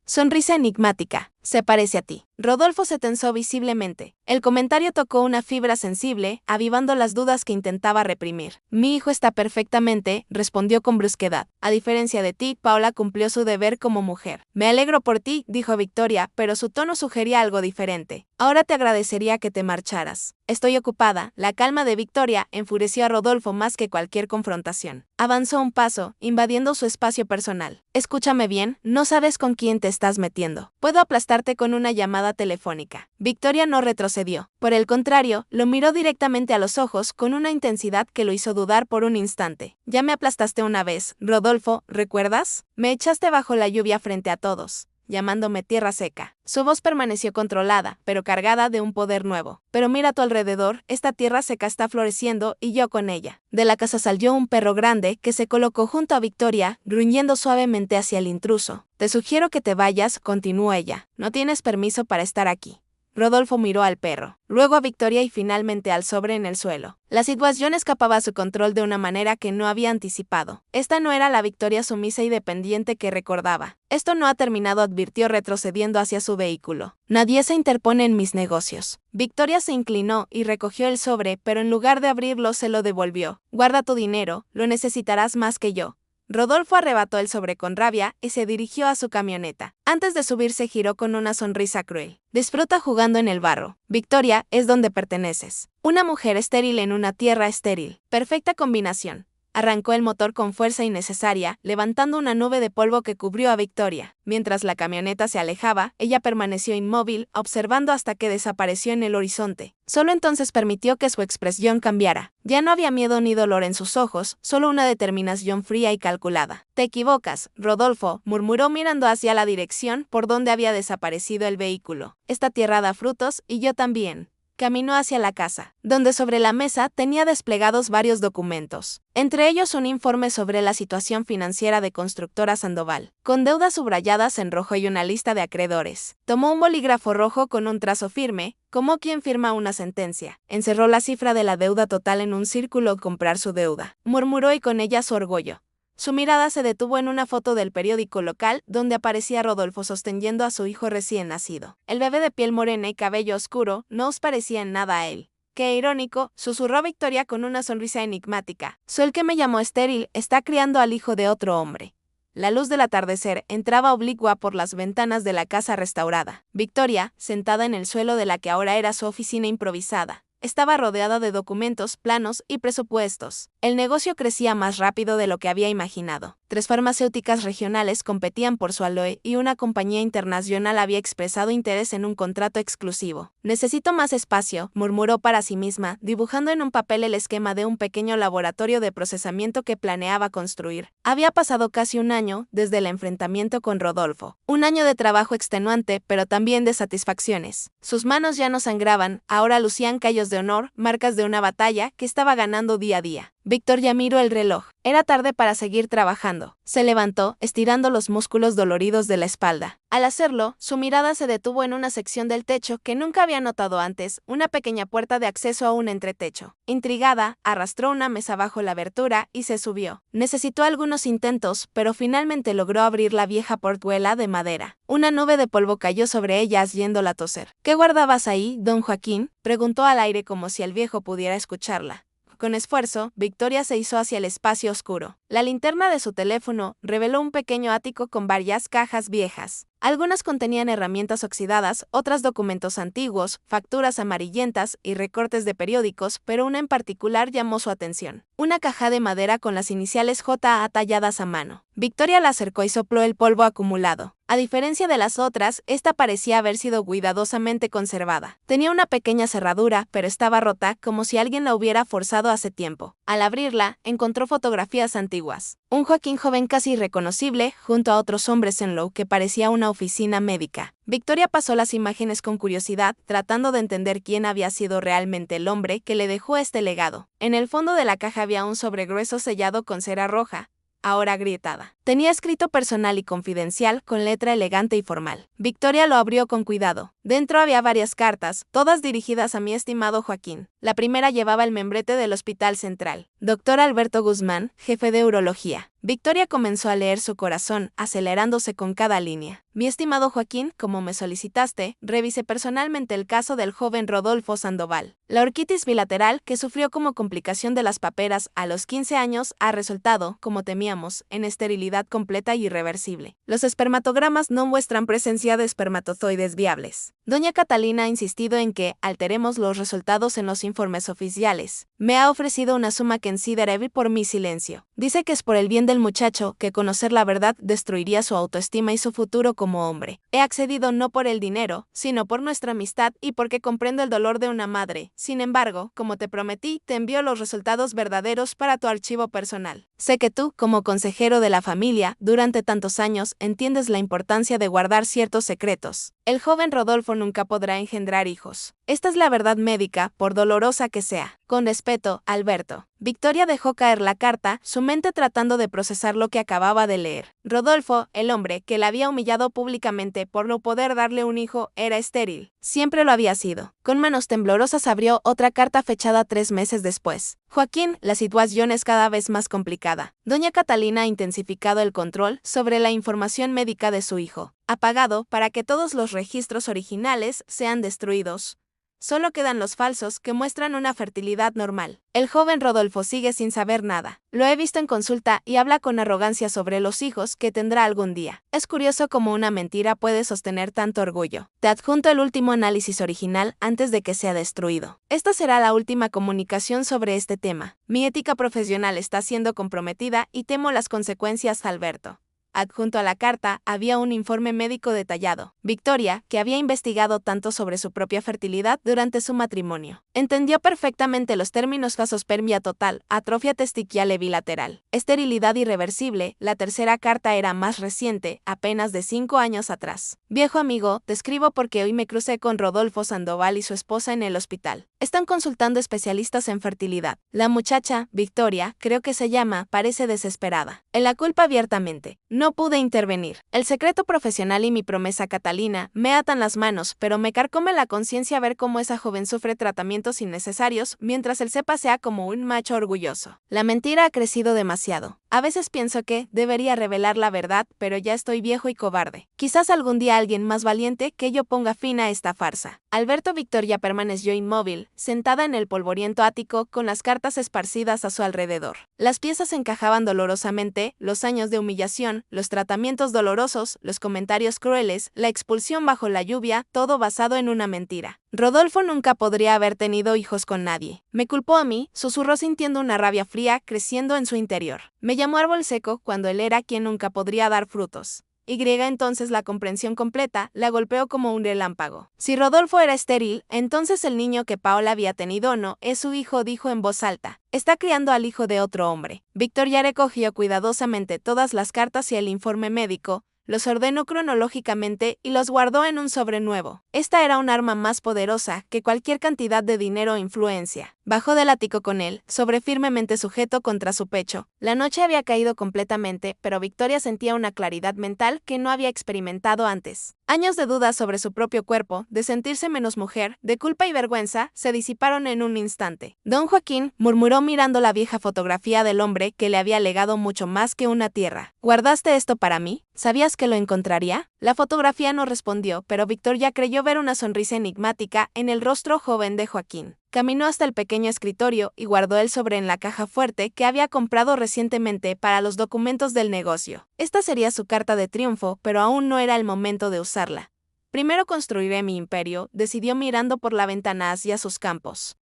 Sonrisa enigmática. «Se parece a ti». Rodolfo se tensó visiblemente. El comentario tocó una fibra sensible, avivando las dudas que intentaba reprimir. «Mi hijo está perfectamente», respondió con brusquedad. «A diferencia de ti, Paula cumplió su deber como mujer». «Me alegro por ti», dijo Victoria, pero su tono sugería algo diferente. «Ahora te agradecería que te marcharas». «Estoy ocupada». La calma de Victoria enfureció a Rodolfo más que cualquier confrontación. Avanzó un paso, invadiendo su espacio personal. «Escúchame bien, no sabes con quién te estás metiendo. Puedo aplastarte con una llamada telefónica». Victoria no retrocedió. Por el contrario, lo miró directamente a los ojos con una intensidad que lo hizo dudar por un instante. «Ya me aplastaste una vez, Rodolfo, ¿recuerdas? Me echaste bajo la lluvia frente a todos, llamándome tierra seca». Su voz permaneció controlada, pero cargada de un poder nuevo. «Pero mira a tu alrededor, esta tierra seca está floreciendo y yo con ella». De la casa salió un perro grande que se colocó junto a Victoria, gruñendo suavemente hacia el intruso. «Te sugiero que te vayas», continuó ella. «No tienes permiso para estar aquí». Rodolfo miró al perro, luego a Victoria y finalmente al sobre en el suelo. La situación escapaba a su control de una manera que no había anticipado. Esta no era la Victoria sumisa y dependiente que recordaba. «Esto no ha terminado», advirtió retrocediendo hacia su vehículo. «Nadie se interpone en mis negocios». Victoria se inclinó y recogió el sobre, pero en lugar de abrirlo se lo devolvió. «Guarda tu dinero, lo necesitarás más que yo». Rodolfo arrebató el sobre con rabia y se dirigió a su camioneta. Antes de subirse giró con una sonrisa cruel. «Disfruta jugando en el barro. Victoria, es donde perteneces. Una mujer estéril en una tierra estéril. Perfecta combinación». Arrancó el motor con fuerza innecesaria, levantando una nube de polvo que cubrió a Victoria. Mientras la camioneta se alejaba, ella permaneció inmóvil, observando hasta que desapareció en el horizonte. Solo entonces permitió que su expresión cambiara. Ya no había miedo ni dolor en sus ojos, solo una determinación fría y calculada. «Te equivocas, Rodolfo», murmuró mirando hacia la dirección por donde había desaparecido el vehículo. «Esta tierra da frutos, y yo también». Caminó hacia la casa, donde sobre la mesa tenía desplegados varios documentos, entre ellos un informe sobre la situación financiera de Constructora Sandoval, con deudas subrayadas en rojo y una lista de acreedores. Tomó un bolígrafo rojo con un trazo firme, como quien firma una sentencia. Encerró la cifra de la deuda total en un círculo «comprar su deuda», murmuró y con ella su orgullo. Su mirada se detuvo en una foto del periódico local donde aparecía Rodolfo sosteniendo a su hijo recién nacido. El bebé de piel morena y cabello oscuro no os parecía en nada a él. «Qué irónico», susurró Victoria con una sonrisa enigmática. «Soy el que me llamó estéril, está criando al hijo de otro hombre». La luz del atardecer entraba oblicua por las ventanas de la casa restaurada. Victoria, sentada en el suelo de la que ahora era su oficina improvisada, estaba rodeada de documentos, planos y presupuestos. El negocio crecía más rápido de lo que había imaginado. 3 farmacéuticas regionales competían por su aloe y una compañía internacional había expresado interés en un contrato exclusivo. «Necesito más espacio», murmuró para sí misma, dibujando en un papel el esquema de un pequeño laboratorio de procesamiento que planeaba construir. Había pasado casi un año desde el enfrentamiento con Rodolfo. Un año de trabajo extenuante, pero también de satisfacciones. Sus manos ya no sangraban, ahora lucían callos de honor, marcas de una batalla que estaba ganando día a día. Victoria miró el reloj. Era tarde para seguir trabajando. Se levantó, estirando los músculos doloridos de la espalda. Al hacerlo, su mirada se detuvo en una sección del techo que nunca había notado antes, una pequeña puerta de acceso a un entretecho. Intrigada, arrastró una mesa bajo la abertura y se subió. Necesitó algunos intentos, pero finalmente logró abrir la vieja portuela de madera. Una nube de polvo cayó sobre ella haciéndola toser. «¿Qué guardabas ahí, don Joaquín?», preguntó al aire como si el viejo pudiera escucharla. Con esfuerzo, Victoria se hizo hacia el espacio oscuro. La linterna de su teléfono reveló un pequeño ático con varias cajas viejas. Algunas contenían herramientas oxidadas, otras documentos antiguos, facturas amarillentas y recortes de periódicos, pero una en particular llamó su atención. Una caja de madera con las iniciales JA talladas a mano. Victoria la acercó y sopló el polvo acumulado. A diferencia de las otras, esta parecía haber sido cuidadosamente conservada. Tenía una pequeña cerradura, pero estaba rota, como si alguien la hubiera forzado hace tiempo. Al abrirla, encontró fotografías antiguas. Un Joaquín joven casi irreconocible, junto a otros hombres en lo que parecía una oficina médica. Victoria pasó las imágenes con curiosidad, tratando de entender quién había sido realmente el hombre que le dejó este legado. En el fondo de la caja había un sobre grueso sellado con cera roja, ahora agrietada. Tenía escrito «personal y confidencial» con letra elegante y formal. Victoria lo abrió con cuidado. Dentro había varias cartas, todas dirigidas a mi estimado Joaquín. La primera llevaba el membrete del Hospital Central. «Doctor Alberto Guzmán, jefe de urología». Victoria comenzó a leer su corazón, acelerándose con cada línea. «Mi estimado Joaquín, como me solicitaste, revisé personalmente el caso del joven Rodolfo Sandoval. La orquitis bilateral, que sufrió como complicación de las paperas a los 15 años, ha resultado, como temíamos, en esterilidad completa y irreversible. Los espermatogramas no muestran presencia de espermatozoides viables. Doña Catalina ha insistido en que alteremos los resultados en los informes oficiales. Me ha ofrecido una suma considerable por mi silencio. Dice que es por el bien del muchacho, que conocer la verdad destruiría su autoestima y su futuro como hombre. He accedido no por el dinero, sino por nuestra amistad y porque comprendo el dolor de una madre. Sin embargo, como te prometí, te envío los resultados verdaderos para tu archivo personal. Sé que tú, como consejero de la familia, durante tantos años, entiendes la importancia de guardar ciertos secretos. El joven Rodolfo nunca podrá engendrar hijos. Esta es la verdad médica, por dolorosa que sea. Con respeto, Alberto». Victoria dejó caer la carta, su mente tratando de procesar lo que acababa de leer. Rodolfo, el hombre que la había humillado públicamente por no poder darle un hijo, era estéril. Siempre lo había sido. Con manos temblorosas abrió otra carta fechada 3 meses después. «Joaquín, la situación es cada vez más complicada. Doña Catalina ha intensificado el control sobre la información médica de su hijo. Ha pagado para que todos los registros originales sean destruidos. Solo quedan los falsos que muestran una fertilidad normal. El joven Rodolfo sigue sin saber nada. Lo he visto en consulta y habla con arrogancia sobre los hijos que tendrá algún día. Es curioso cómo una mentira puede sostener tanto orgullo. Te adjunto el último análisis original antes de que sea destruido. Esta será la última comunicación sobre este tema. Mi ética profesional está siendo comprometida y temo las consecuencias, Alberto. Adjunto a la carta había un informe médico detallado. Victoria, que había investigado tanto sobre su propia fertilidad durante su matrimonio, entendió perfectamente los términos: vasospermia total, atrofia testicular bilateral, esterilidad irreversible. La tercera carta era más reciente, apenas de 5 años atrás. Viejo amigo, te escribo porque hoy me crucé con Rodolfo Sandoval y su esposa en el hospital. Están consultando especialistas en fertilidad. La muchacha, Victoria, creo que se llama, parece desesperada. En la culpa abiertamente. No pude intervenir. El secreto profesional y mi promesa Catalina me atan las manos, pero me carcome la conciencia ver cómo esa joven sufre tratamientos innecesarios mientras él se pasea como un macho orgulloso. La mentira ha crecido demasiado. A veces pienso que debería revelar la verdad, pero ya estoy viejo y cobarde. Quizás algún día alguien más valiente que yo ponga fin a esta farsa. Alberto. Victoria permaneció inmóvil, sentada en el polvoriento ático con las cartas esparcidas a su alrededor. Las piezas encajaban dolorosamente: los años de humillación, los tratamientos dolorosos, los comentarios crueles, la expulsión bajo la lluvia, todo basado en una mentira. Rodolfo nunca podría haber tenido hijos con nadie. Me culpó a mí, susurró sintiendo una rabia fría creciendo en su interior. Me llamó árbol seco cuando él era quien nunca podría dar frutos. Entonces la comprensión completa la golpeó como un relámpago. Si Rodolfo era estéril, entonces el niño que Paola había tenido no es su hijo, dijo en voz alta. Está criando al hijo de otro hombre. Victoria recogió cuidadosamente todas las cartas y el informe médico, los ordenó cronológicamente y los guardó en un sobre nuevo. Esta era un arma más poderosa que cualquier cantidad de dinero o influencia. Bajó del ático con él, sobre firmemente sujeto contra su pecho. La noche había caído completamente, pero Victoria sentía una claridad mental que no había experimentado antes. Años de dudas sobre su propio cuerpo, de sentirse menos mujer, de culpa y vergüenza, se disiparon en un instante. Don Joaquín, murmuró mirando la vieja fotografía del hombre que le había legado mucho más que una tierra. ¿Guardaste esto para mí? ¿Sabías que lo encontraría? La fotografía no respondió, pero Victoria creyó ver una sonrisa enigmática en el rostro joven de Joaquín. Caminó hasta el pequeño escritorio y guardó el sobre en la caja fuerte que había comprado recientemente para los documentos del negocio. Esta sería su carta de triunfo, pero aún no era el momento de usarla. Primero construiré mi imperio, decidió mirando por la ventana hacia sus campos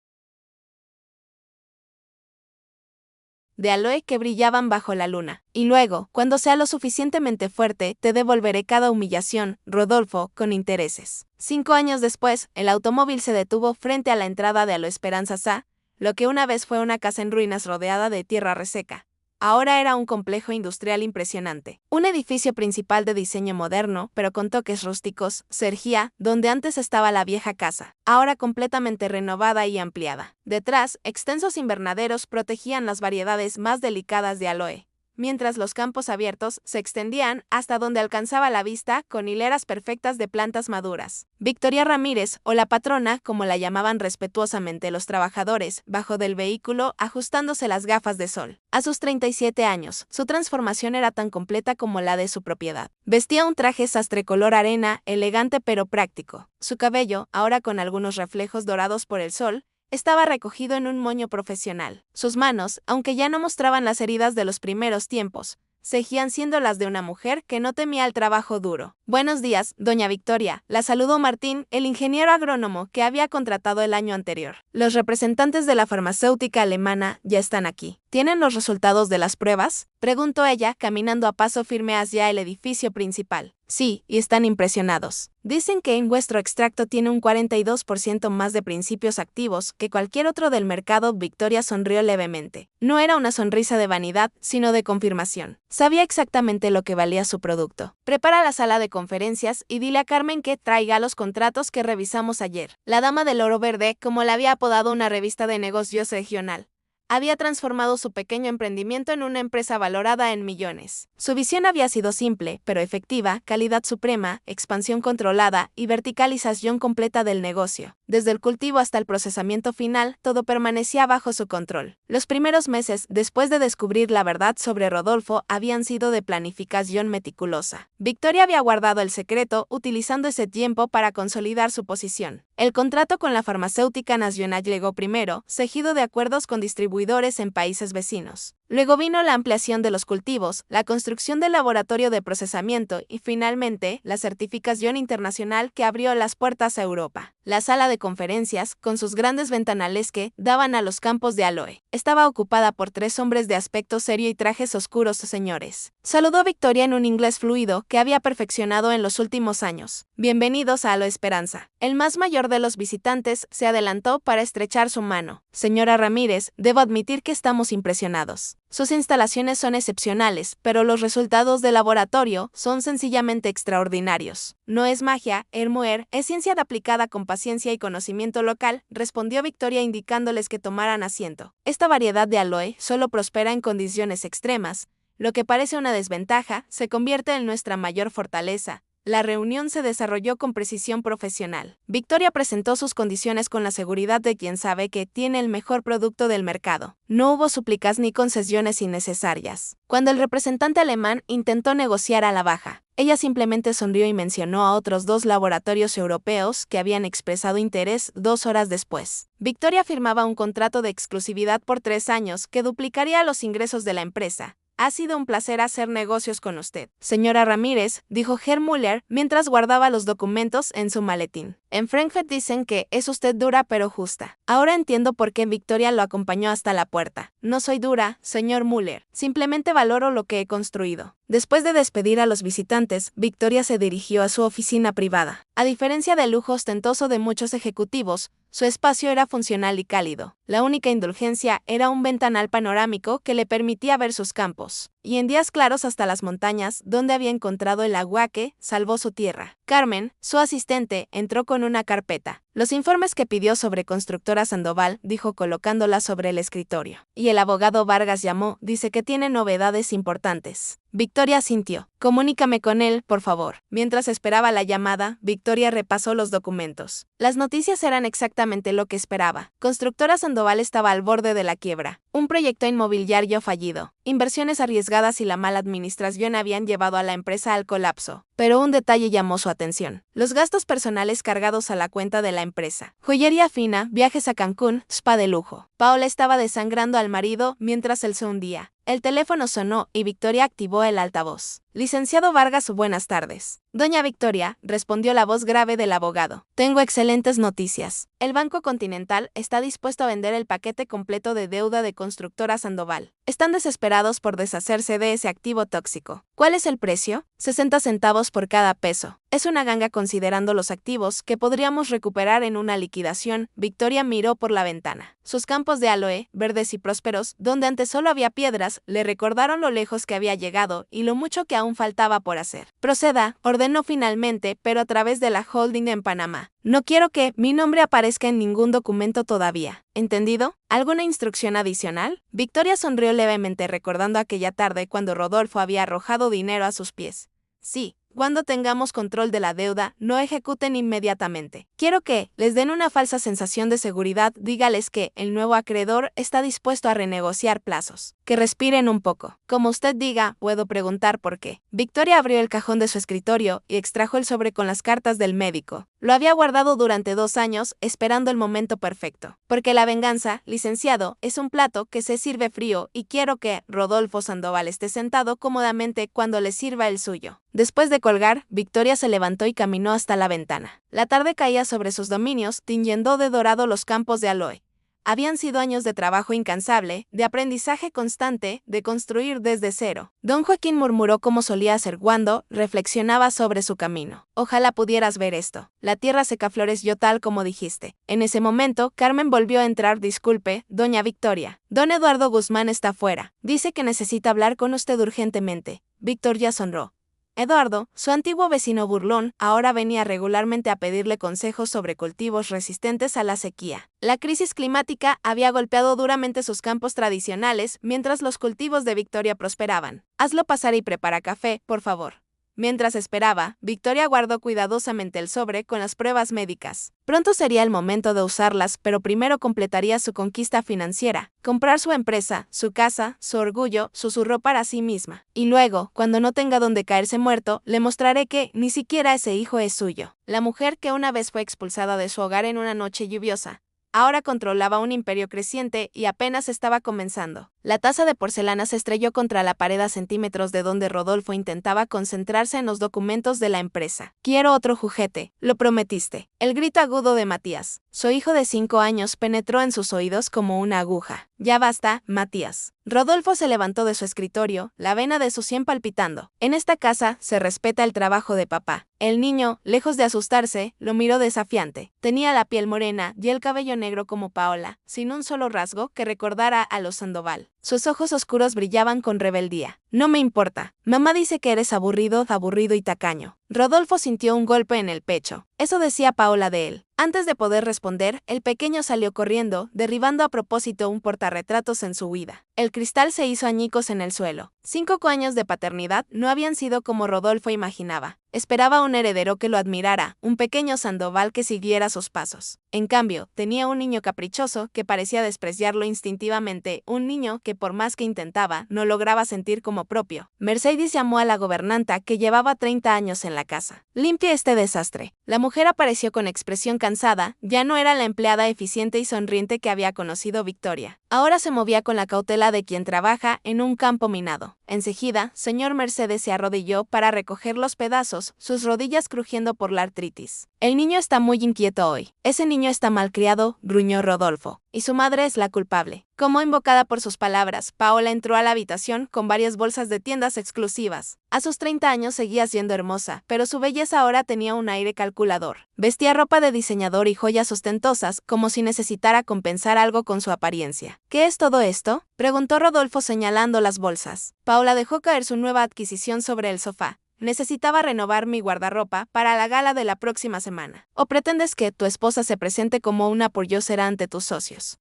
de aloe que brillaban bajo la luna. Y luego, cuando sea lo suficientemente fuerte, te devolveré cada humillación, Rodolfo, con intereses. 5 años después, el automóvil se detuvo frente a la entrada de Aloe Esperanza Sa, lo que una vez fue una casa en ruinas rodeada de tierra reseca. Ahora era un complejo industrial impresionante. Un edificio principal de diseño moderno, pero con toques rústicos, se erguía donde antes estaba la vieja casa, ahora completamente renovada y ampliada. Detrás, extensos invernaderos protegían las variedades más delicadas de aloe, mientras los campos abiertos se extendían hasta donde alcanzaba la vista con hileras perfectas de plantas maduras. Victoria Ramírez, o la patrona, como la llamaban respetuosamente los trabajadores, bajó del vehículo ajustándose las gafas de sol. A sus 37 años, su transformación era tan completa como la de su propiedad. Vestía un traje sastre color arena, elegante pero práctico. Su cabello, ahora con algunos reflejos dorados por el sol, estaba recogido en un moño profesional. Sus manos, aunque ya no mostraban las heridas de los primeros tiempos, seguían siendo las de una mujer que no temía el trabajo duro. Buenos días, doña Victoria. La saludó Martín, el ingeniero agrónomo que había contratado el año anterior. Los representantes de la farmacéutica alemana ya están aquí. ¿Tienen los resultados de las pruebas?, preguntó ella, caminando a paso firme hacia el edificio principal. Sí, y están impresionados. Dicen que en vuestro extracto tiene un 42% más de principios activos que cualquier otro del mercado. Victoria sonrió levemente. No era una sonrisa de vanidad, sino de confirmación. Sabía exactamente lo que valía su producto. Prepara la sala de conferencias y dile a Carmen que traiga los contratos que revisamos ayer. La dama del oro verde, como la había apodado una revista de negocios regional, había transformado su pequeño emprendimiento en una empresa valorada en millones. Su visión había sido simple, pero efectiva: calidad suprema, expansión controlada y verticalización completa del negocio. Desde el cultivo hasta el procesamiento final, todo permanecía bajo su control. Los primeros meses, después de descubrir la verdad sobre Rodolfo, habían sido de planificación meticulosa. Victoria había guardado el secreto, utilizando ese tiempo para consolidar su posición. El contrato con la farmacéutica nacional llegó primero, seguido de acuerdos con distribuidores en países vecinos. Luego vino la ampliación de los cultivos, la construcción del laboratorio de procesamiento y finalmente la certificación internacional que abrió las puertas a Europa. La sala de conferencias, con sus grandes ventanales que daban a los campos de aloe, estaba ocupada por 3 hombres de aspecto serio y trajes oscuros señores. Saludó a Victoria en un inglés fluido que había perfeccionado en los últimos años. Bienvenidos a Aloe Esperanza. El más mayor de los visitantes se adelantó para estrechar su mano. Señora Ramírez, debo admitir que estamos impresionados. Sus instalaciones son excepcionales, pero los resultados del laboratorio son sencillamente extraordinarios. No es magia, Hermoer, es ciencia aplicada con paciencia y conocimiento local, respondió Victoria indicándoles que tomaran asiento. Esta variedad de aloe solo prospera en condiciones extremas. Lo que parece una desventaja se convierte en nuestra mayor fortaleza. La reunión se desarrolló con precisión profesional. Victoria presentó sus condiciones con la seguridad de quien sabe que tiene el mejor producto del mercado. No hubo súplicas ni concesiones innecesarias. Cuando el representante alemán intentó negociar a la baja, ella simplemente sonrió y mencionó a otros 2 laboratorios europeos que habían expresado interés 2 horas después. Victoria firmaba un contrato de exclusividad por 3 años que duplicaría los ingresos de la empresa. Ha sido un placer hacer negocios con usted, señora Ramírez, dijo Herr Müller mientras guardaba los documentos en su maletín. En Frankfurt dicen que es usted dura pero justa. Ahora entiendo por qué Victoria lo acompañó hasta la puerta. No soy dura, señor Müller, simplemente valoro lo que he construido. Después de despedir a los visitantes, Victoria se dirigió a su oficina privada. A diferencia del lujo ostentoso de muchos ejecutivos, su espacio era funcional y cálido. La única indulgencia era un ventanal panorámico que le permitía ver sus campos, y en días claros hasta las montañas, donde había encontrado el agua que salvó su tierra. Carmen, su asistente, entró con una carpeta. Los informes que pidió sobre Constructora Sandoval, dijo colocándola sobre el escritorio. Y el abogado Vargas llamó, dice que tiene novedades importantes. Victoria asintió. Comunícame con él, por favor. Mientras esperaba la llamada, Victoria repasó los documentos. Las noticias eran exactamente lo que esperaba. Constructora Sandoval estaba al borde de la quiebra. Un proyecto inmobiliario fallido, inversiones arriesgadas y la mala administración habían llevado a la empresa al colapso. Pero un detalle llamó su atención: los gastos personales cargados a la cuenta de la empresa. Joyería fina, viajes a Cancún, spa de lujo. Paola estaba desangrando al marido mientras él se hundía. El teléfono sonó y Victoria activó el altavoz. Licenciado Vargas, buenas tardes. Doña Victoria, respondió la voz grave del abogado. Tengo excelentes noticias. El Banco Continental está dispuesto a vender el paquete completo de deuda de Constructora Sandoval. Están desesperados por deshacerse de ese activo tóxico. ¿Cuál es el precio? 60 centavos por cada peso. Es una ganga considerando los activos que podríamos recuperar en una liquidación. Victoria miró por la ventana. Sus campos de aloe, verdes y prósperos, donde antes solo había piedras, le recordaron lo lejos que había llegado y lo mucho que aún faltaba por hacer. Proceda, ordenó finalmente, pero a través de la holding en Panamá. No quiero que mi nombre aparezca en ningún documento todavía. ¿Entendido? ¿Alguna instrucción adicional? Victoria sonrió levemente recordando aquella tarde cuando Rodolfo había arrojado dinero a sus pies. Sí. Cuando tengamos control de la deuda, no ejecuten inmediatamente. Quiero que les den una falsa sensación de seguridad, dígales que el nuevo acreedor está dispuesto a renegociar plazos. Que respiren un poco. Como usted diga, puedo preguntar por qué. Victoria abrió el cajón de su escritorio y extrajo el sobre con las cartas del médico. Lo había guardado durante 2 años, esperando el momento perfecto. Porque la venganza, licenciado, es un plato que se sirve frío y quiero que Rodolfo Sandoval esté sentado cómodamente cuando le sirva el suyo. Después de colgar, Victoria se levantó y caminó hasta la ventana. La tarde caía sobre sus dominios, tiñendo de dorado los campos de aloe. Habían sido años de trabajo incansable, de aprendizaje constante, de construir desde cero. Don Joaquín murmuró como solía hacer cuando reflexionaba sobre su camino. Ojalá pudieras ver esto. La tierra seca floreció tal como dijiste. En ese momento, Carmen volvió a entrar. Disculpe, doña Victoria. Don Eduardo Guzmán está fuera. Dice que necesita hablar con usted urgentemente. Victoria sonrió. Eduardo, su antiguo vecino burlón, ahora venía regularmente a pedirle consejos sobre cultivos resistentes a la sequía. La crisis climática había golpeado duramente sus campos tradicionales, mientras los cultivos de Victoria prosperaban. Hazlo pasar y prepara café, por favor. Mientras esperaba, Victoria guardó cuidadosamente el sobre con las pruebas médicas. Pronto sería el momento de usarlas, pero primero completaría su conquista financiera, comprar su empresa, su casa, su orgullo, susurró para sí misma. Y luego, cuando no tenga donde caerse muerto, le mostraré que ni siquiera ese hijo es suyo. La mujer que una vez fue expulsada de su hogar en una noche lluviosa, ahora controlaba un imperio creciente y apenas estaba comenzando. La taza de porcelana se estrelló contra la pared a centímetros de donde Rodolfo intentaba concentrarse en los documentos de la empresa. Quiero otro juguete, lo prometiste. El grito agudo de Matías, su hijo de 5 años, penetró en sus oídos como una aguja. Ya basta, Matías. Rodolfo se levantó de su escritorio, la vena de su sien palpitando. En esta casa se respeta el trabajo de papá. El niño, lejos de asustarse, lo miró desafiante. Tenía la piel morena y el cabello negro como Paola, sin un solo rasgo que recordara a los Sandoval. Sus ojos oscuros brillaban con rebeldía. No me importa. Mamá dice que eres aburrido y tacaño. Rodolfo sintió un golpe en el pecho. Eso decía Paola de él. Antes de poder responder, el pequeño salió corriendo, derribando a propósito un portarretratos en su huida. El cristal se hizo añicos en el suelo. 5 años de paternidad no habían sido como Rodolfo imaginaba. Esperaba un heredero que lo admirara, un pequeño Sandoval que siguiera sus pasos. En cambio, tenía un niño caprichoso que parecía despreciarlo instintivamente, un niño que por más que intentaba, no lograba sentir como propio. Mercedes llamó a la gobernanta que llevaba 30 años en la casa. Limpia este desastre. La mujer apareció con expresión cansada, ya no era la empleada eficiente y sonriente que había conocido Victoria. Ahora se movía con la cautela de quien trabaja en un campo minado. Enseguida, señor Mercedes se arrodilló para recoger los pedazos, sus rodillas crujiendo por la artritis. El niño está muy inquieto hoy. Ese niño está malcriado, gruñó Rodolfo, y su madre es la culpable. Como invocada por sus palabras, Paola entró a la habitación con varias bolsas de tiendas exclusivas. A sus 30 años seguía siendo hermosa, pero su belleza ahora tenía un aire calculador. Vestía ropa de diseñador y joyas ostentosas, como si necesitara compensar algo con su apariencia. ¿Qué es todo esto?, preguntó Rodolfo señalando las bolsas. Paola dejó caer su nueva adquisición sobre el sofá. Necesitaba renovar mi guardarropa para la gala de la próxima semana. ¿O pretendes que tu esposa se presente como una pordiosera ante tus socios?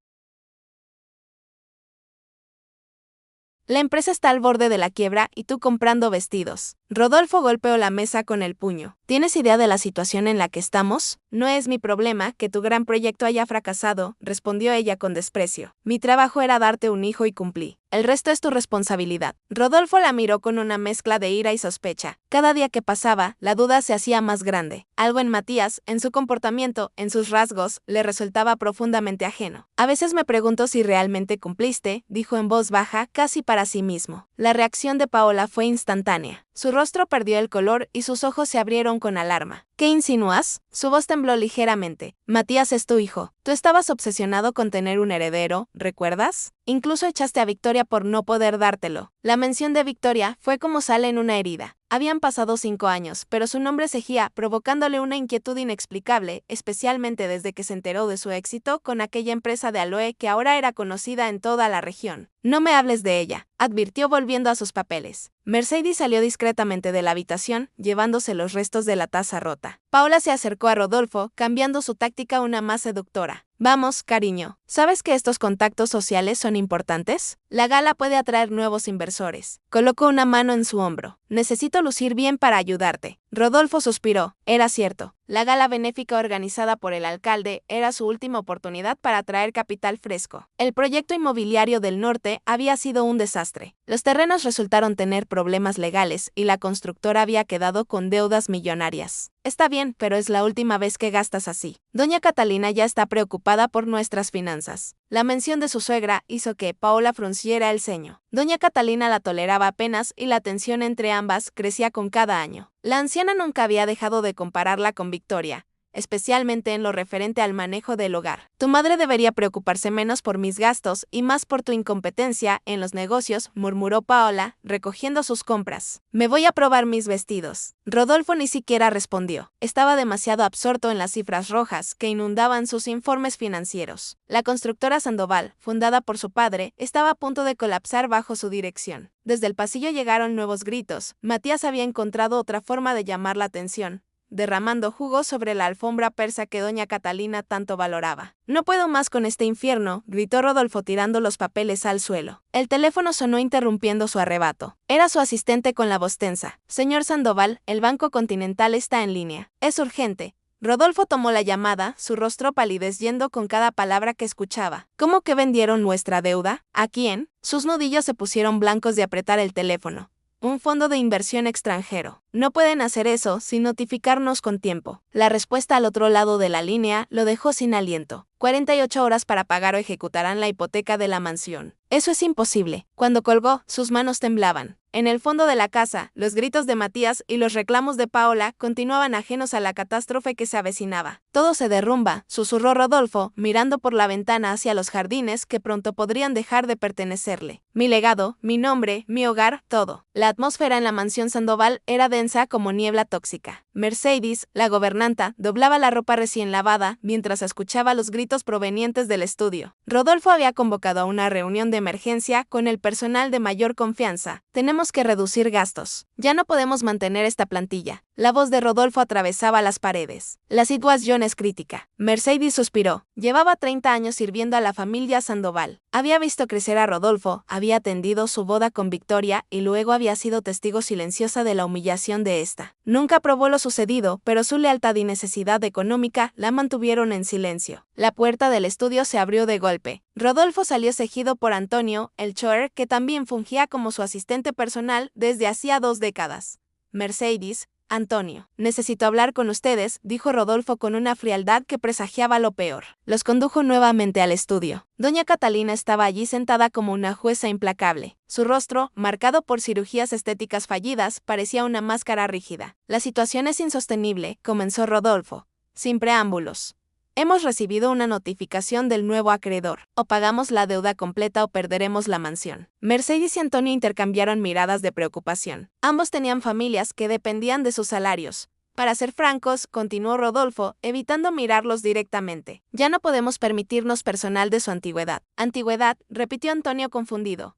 La empresa está al borde de la quiebra y tú comprando vestidos. Rodolfo golpeó la mesa con el puño. ¿Tienes idea de la situación en la que estamos? No es mi problema que tu gran proyecto haya fracasado, respondió ella con desprecio. Mi trabajo era darte un hijo y cumplí. El resto es tu responsabilidad. Rodolfo la miró con una mezcla de ira y sospecha. Cada día que pasaba, la duda se hacía más grande. Algo en Matías, en su comportamiento, en sus rasgos, le resultaba profundamente ajeno. A veces me pregunto si realmente cumpliste, dijo en voz baja, casi para sí mismo. La reacción de Paola fue instantánea. Su rostro perdió el color y sus ojos se abrieron con alarma. ¿Qué insinúas? Su voz tembló ligeramente. Matías es tu hijo. Tú estabas obsesionado con tener un heredero, ¿recuerdas? Incluso echaste a Victoria por no poder dártelo. La mención de Victoria fue como sal en una herida. Habían pasado 5 años, pero su nombre seguía provocándole una inquietud inexplicable, especialmente desde que se enteró de su éxito con aquella empresa de aloe que ahora era conocida en toda la región. No me hables de ella, advirtió volviendo a sus papeles. Mercedes salió discretamente de la habitación, llevándose los restos de la taza rota. Paola se acercó a Rodolfo, cambiando su táctica a una más seductora. Vamos, cariño, ¿sabes que estos contactos sociales son importantes? La gala puede atraer nuevos inversores. Colocó una mano en su hombro. Necesito lucir bien para ayudarte. Rodolfo suspiró. Era cierto. La gala benéfica organizada por el alcalde era su última oportunidad para atraer capital fresco. El proyecto inmobiliario del norte había sido un desastre. Los terrenos resultaron tener problemas legales y la constructora había quedado con deudas millonarias. Está bien, pero es la última vez que gastas así. Doña Catalina ya está preocupada por nuestras finanzas. La mención de su suegra hizo que Paola frunciera el ceño. Doña Catalina la toleraba apenas y la tensión entre ambas crecía con cada año. La anciana nunca había dejado de compararla con Victoria, especialmente en lo referente al manejo del hogar. Tu madre debería preocuparse menos por mis gastos y más por tu incompetencia en los negocios, murmuró Paola, recogiendo sus compras. Me voy a probar mis vestidos. Rodolfo ni siquiera respondió. Estaba demasiado absorto en las cifras rojas que inundaban sus informes financieros. La constructora Sandoval, fundada por su padre, estaba a punto de colapsar bajo su dirección. Desde el pasillo llegaron nuevos gritos. Matías había encontrado otra forma de llamar la atención. derramando jugo sobre la alfombra persa que doña Catalina tanto valoraba. No puedo más con este infierno, gritó Rodolfo tirando los papeles al suelo. El teléfono sonó interrumpiendo su arrebato. Era su asistente con la voz tensa. Señor Sandoval, el Banco Continental está en línea. Es urgente. Rodolfo tomó la llamada, su rostro palideciendo con cada palabra que escuchaba. ¿Cómo que vendieron nuestra deuda? ¿A quién? Sus nudillos se pusieron blancos de apretar el teléfono. Un fondo de inversión extranjero. No pueden hacer eso sin notificarnos con tiempo. La respuesta al otro lado de la línea lo dejó sin aliento. 48 horas para pagar o ejecutarán la hipoteca de la mansión. Eso es imposible. Cuando colgó, sus manos temblaban. En el fondo de la casa, los gritos de Matías y los reclamos de Paola continuaban ajenos a la catástrofe que se avecinaba. Todo se derrumba, susurró Rodolfo, mirando por la ventana hacia los jardines que pronto podrían dejar de pertenecerle. Mi legado, mi nombre, mi hogar, todo. La atmósfera en la mansión Sandoval era densa como niebla tóxica. Mercedes, la gobernanta, doblaba la ropa recién lavada mientras escuchaba los gritos provenientes del estudio. Rodolfo había convocado a una reunión de emergencia con el personal de mayor confianza. Tenemos que reducir gastos. Ya no podemos mantener esta plantilla. La voz de Rodolfo atravesaba las paredes. La situación es crítica. Mercedes suspiró. Llevaba 30 años sirviendo a la familia Sandoval. Había visto crecer a Rodolfo, había atendido su boda con Victoria y luego había sido testigo silenciosa de la humillación de esta. Nunca probó lo sucedido, pero su lealtad y necesidad económica la mantuvieron en silencio. La puerta del estudio se abrió de golpe. Rodolfo salió seguido por Antonio, el chofer, que también fungía como su asistente personal desde hacía 2 décadas. Mercedes, Antonio, necesito hablar con ustedes, dijo Rodolfo con una frialdad que presagiaba lo peor. Los condujo nuevamente al estudio. Doña Catalina estaba allí sentada como una jueza implacable. Su rostro, marcado por cirugías estéticas fallidas, parecía una máscara rígida. La situación es insostenible, comenzó Rodolfo, sin preámbulos. Hemos recibido una notificación del nuevo acreedor. O pagamos la deuda completa o perderemos la mansión. Mercedes y Antonio intercambiaron miradas de preocupación. Ambos tenían familias que dependían de sus salarios. Para ser francos, continuó Rodolfo, evitando mirarlos directamente. Ya no podemos permitirnos personal de su antigüedad. Antigüedad, repitió Antonio confundido.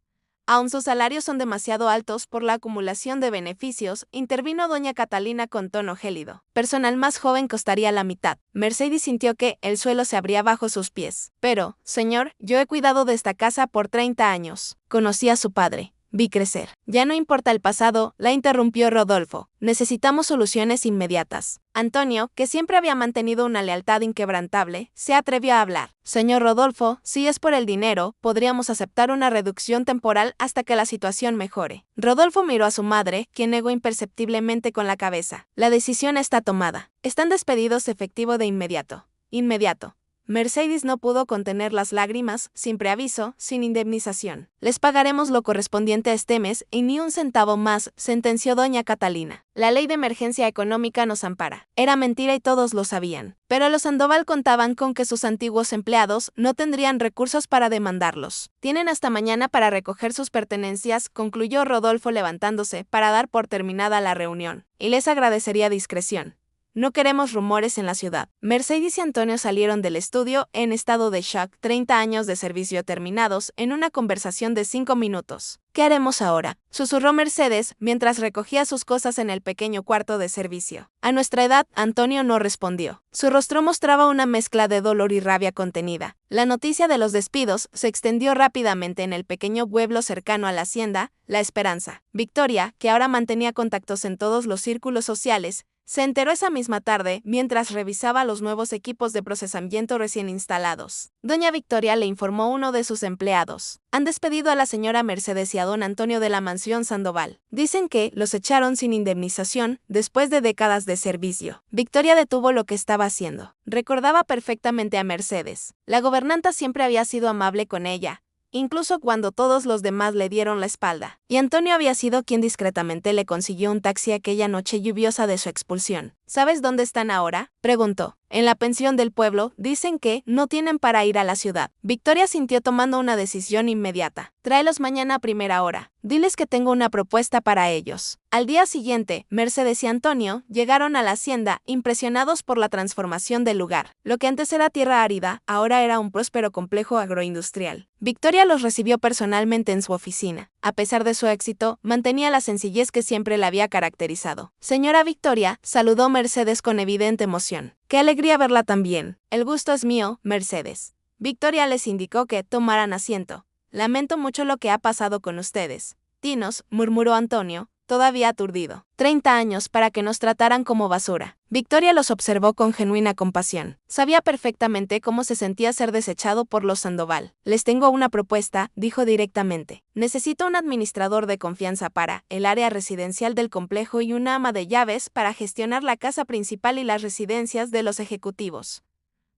Aun sus salarios son demasiado altos por la acumulación de beneficios, intervino doña Catalina con tono gélido. Personal más joven costaría la mitad. Mercedes sintió que el suelo se abría bajo sus pies. Pero, señor, yo he cuidado de esta casa por 30 años. Conocí a su padre. Vi crecer. Ya no importa el pasado, la interrumpió Rodolfo. Necesitamos soluciones inmediatas. Antonio, que siempre había mantenido una lealtad inquebrantable, se atrevió a hablar. Señor Rodolfo, si es por el dinero, podríamos aceptar una reducción temporal hasta que la situación mejore. Rodolfo miró a su madre, quien negó imperceptiblemente con la cabeza. La decisión está tomada. Están despedidos efectivo de inmediato. Inmediato. Mercedes no pudo contener las lágrimas, sin preaviso, sin indemnización. Les pagaremos lo correspondiente a este mes y ni un centavo más, sentenció doña Catalina. La ley de emergencia económica nos ampara. Era mentira y todos lo sabían. Pero los Sandoval contaban con que sus antiguos empleados no tendrían recursos para demandarlos. Tienen hasta mañana para recoger sus pertenencias, concluyó Rodolfo levantándose para dar por terminada la reunión. Y les agradecería discreción. No queremos rumores en la ciudad. Mercedes y Antonio salieron del estudio en estado de shock, 30 años de servicio terminados, en una conversación de 5 minutos. ¿Qué haremos ahora?, susurró Mercedes mientras recogía sus cosas en el pequeño cuarto de servicio. A nuestra edad, Antonio no respondió. Su rostro mostraba una mezcla de dolor y rabia contenida. La noticia de los despidos se extendió rápidamente en el pequeño pueblo cercano a la hacienda, La Esperanza. Victoria, que ahora mantenía contactos en todos los círculos sociales, se enteró esa misma tarde mientras revisaba los nuevos equipos de procesamiento recién instalados. Doña Victoria le informó uno de sus empleados. Han despedido a la señora Mercedes y a don Antonio de la mansión Sandoval. Dicen que los echaron sin indemnización después de décadas de servicio. Victoria detuvo lo que estaba haciendo. Recordaba perfectamente a Mercedes. La gobernanta siempre había sido amable con ella, incluso cuando todos los demás le dieron la espalda. Y Antonio había sido quien discretamente le consiguió un taxi aquella noche lluviosa de su expulsión. ¿Sabes dónde están ahora?, preguntó. En la pensión del pueblo, dicen que no tienen para ir a la ciudad. Victoria sintió tomando una decisión inmediata. Tráelos mañana a primera hora. Diles que tengo una propuesta para ellos. Al día siguiente, Mercedes y Antonio llegaron a la hacienda, impresionados por la transformación del lugar. Lo que antes era tierra árida, ahora era un próspero complejo agroindustrial. Victoria los recibió personalmente en su oficina. A pesar de su éxito, mantenía la sencillez que siempre la había caracterizado. Señora Victoria, saludó Mercedes con evidente emoción. Qué alegría verla tan bien. El gusto es mío, Mercedes. Victoria les indicó que tomaran asiento. Lamento mucho lo que ha pasado con ustedes. Tinos, murmuró Antonio, todavía aturdido. 30 años para que nos trataran como basura. Victoria los observó con genuina compasión. Sabía perfectamente cómo se sentía ser desechado por los Sandoval. Les tengo una propuesta, dijo directamente. Necesito un administrador de confianza para el área residencial del complejo y una ama de llaves para gestionar la casa principal y las residencias de los ejecutivos.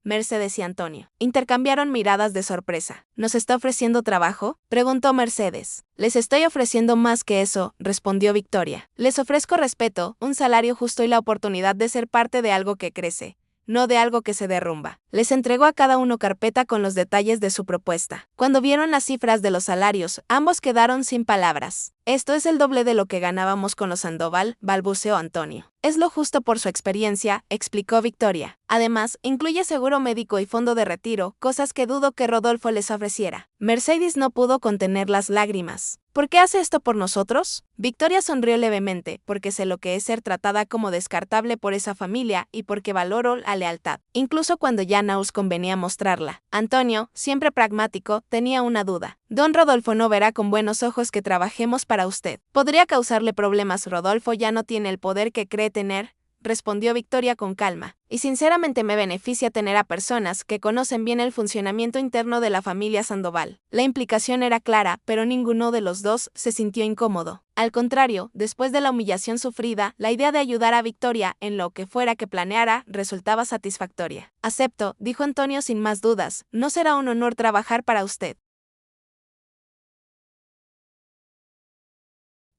Mercedes y Antonio intercambiaron miradas de sorpresa. ¿Nos está ofreciendo trabajo?, preguntó Mercedes. Les estoy ofreciendo más que eso, respondió Victoria. Les ofrezco respeto, un salario justo y la oportunidad de ser parte de algo que crece, no de algo que se derrumba. Les entregó a cada uno carpeta con los detalles de su propuesta. Cuando vieron las cifras de los salarios, ambos quedaron sin palabras. Esto es el doble de lo que ganábamos con los Sandoval, balbuceó Antonio. Es lo justo por su experiencia, explicó Victoria. Además, incluye seguro médico y fondo de retiro, cosas que dudo que Rodolfo les ofreciera. Mercedes no pudo contener las lágrimas. ¿Por qué hace esto por nosotros? Victoria sonrió levemente, porque sé lo que es ser tratada como descartable por esa familia y porque valoro la lealtad, incluso cuando ya no os convenía mostrarla. Antonio, siempre pragmático, tenía una duda. Don Rodolfo no verá con buenos ojos que trabajemos para usted. Podría causarle problemas. Rodolfo ya no tiene el poder que cree tener, respondió Victoria con calma. Y sinceramente me beneficia tener a personas que conocen bien el funcionamiento interno de la familia Sandoval. La implicación era clara, pero ninguno de los dos se sintió incómodo. Al contrario, después de la humillación sufrida, la idea de ayudar a Victoria en lo que fuera que planeara resultaba satisfactoria. Acepto, dijo Antonio sin más dudas. No será un honor trabajar para usted.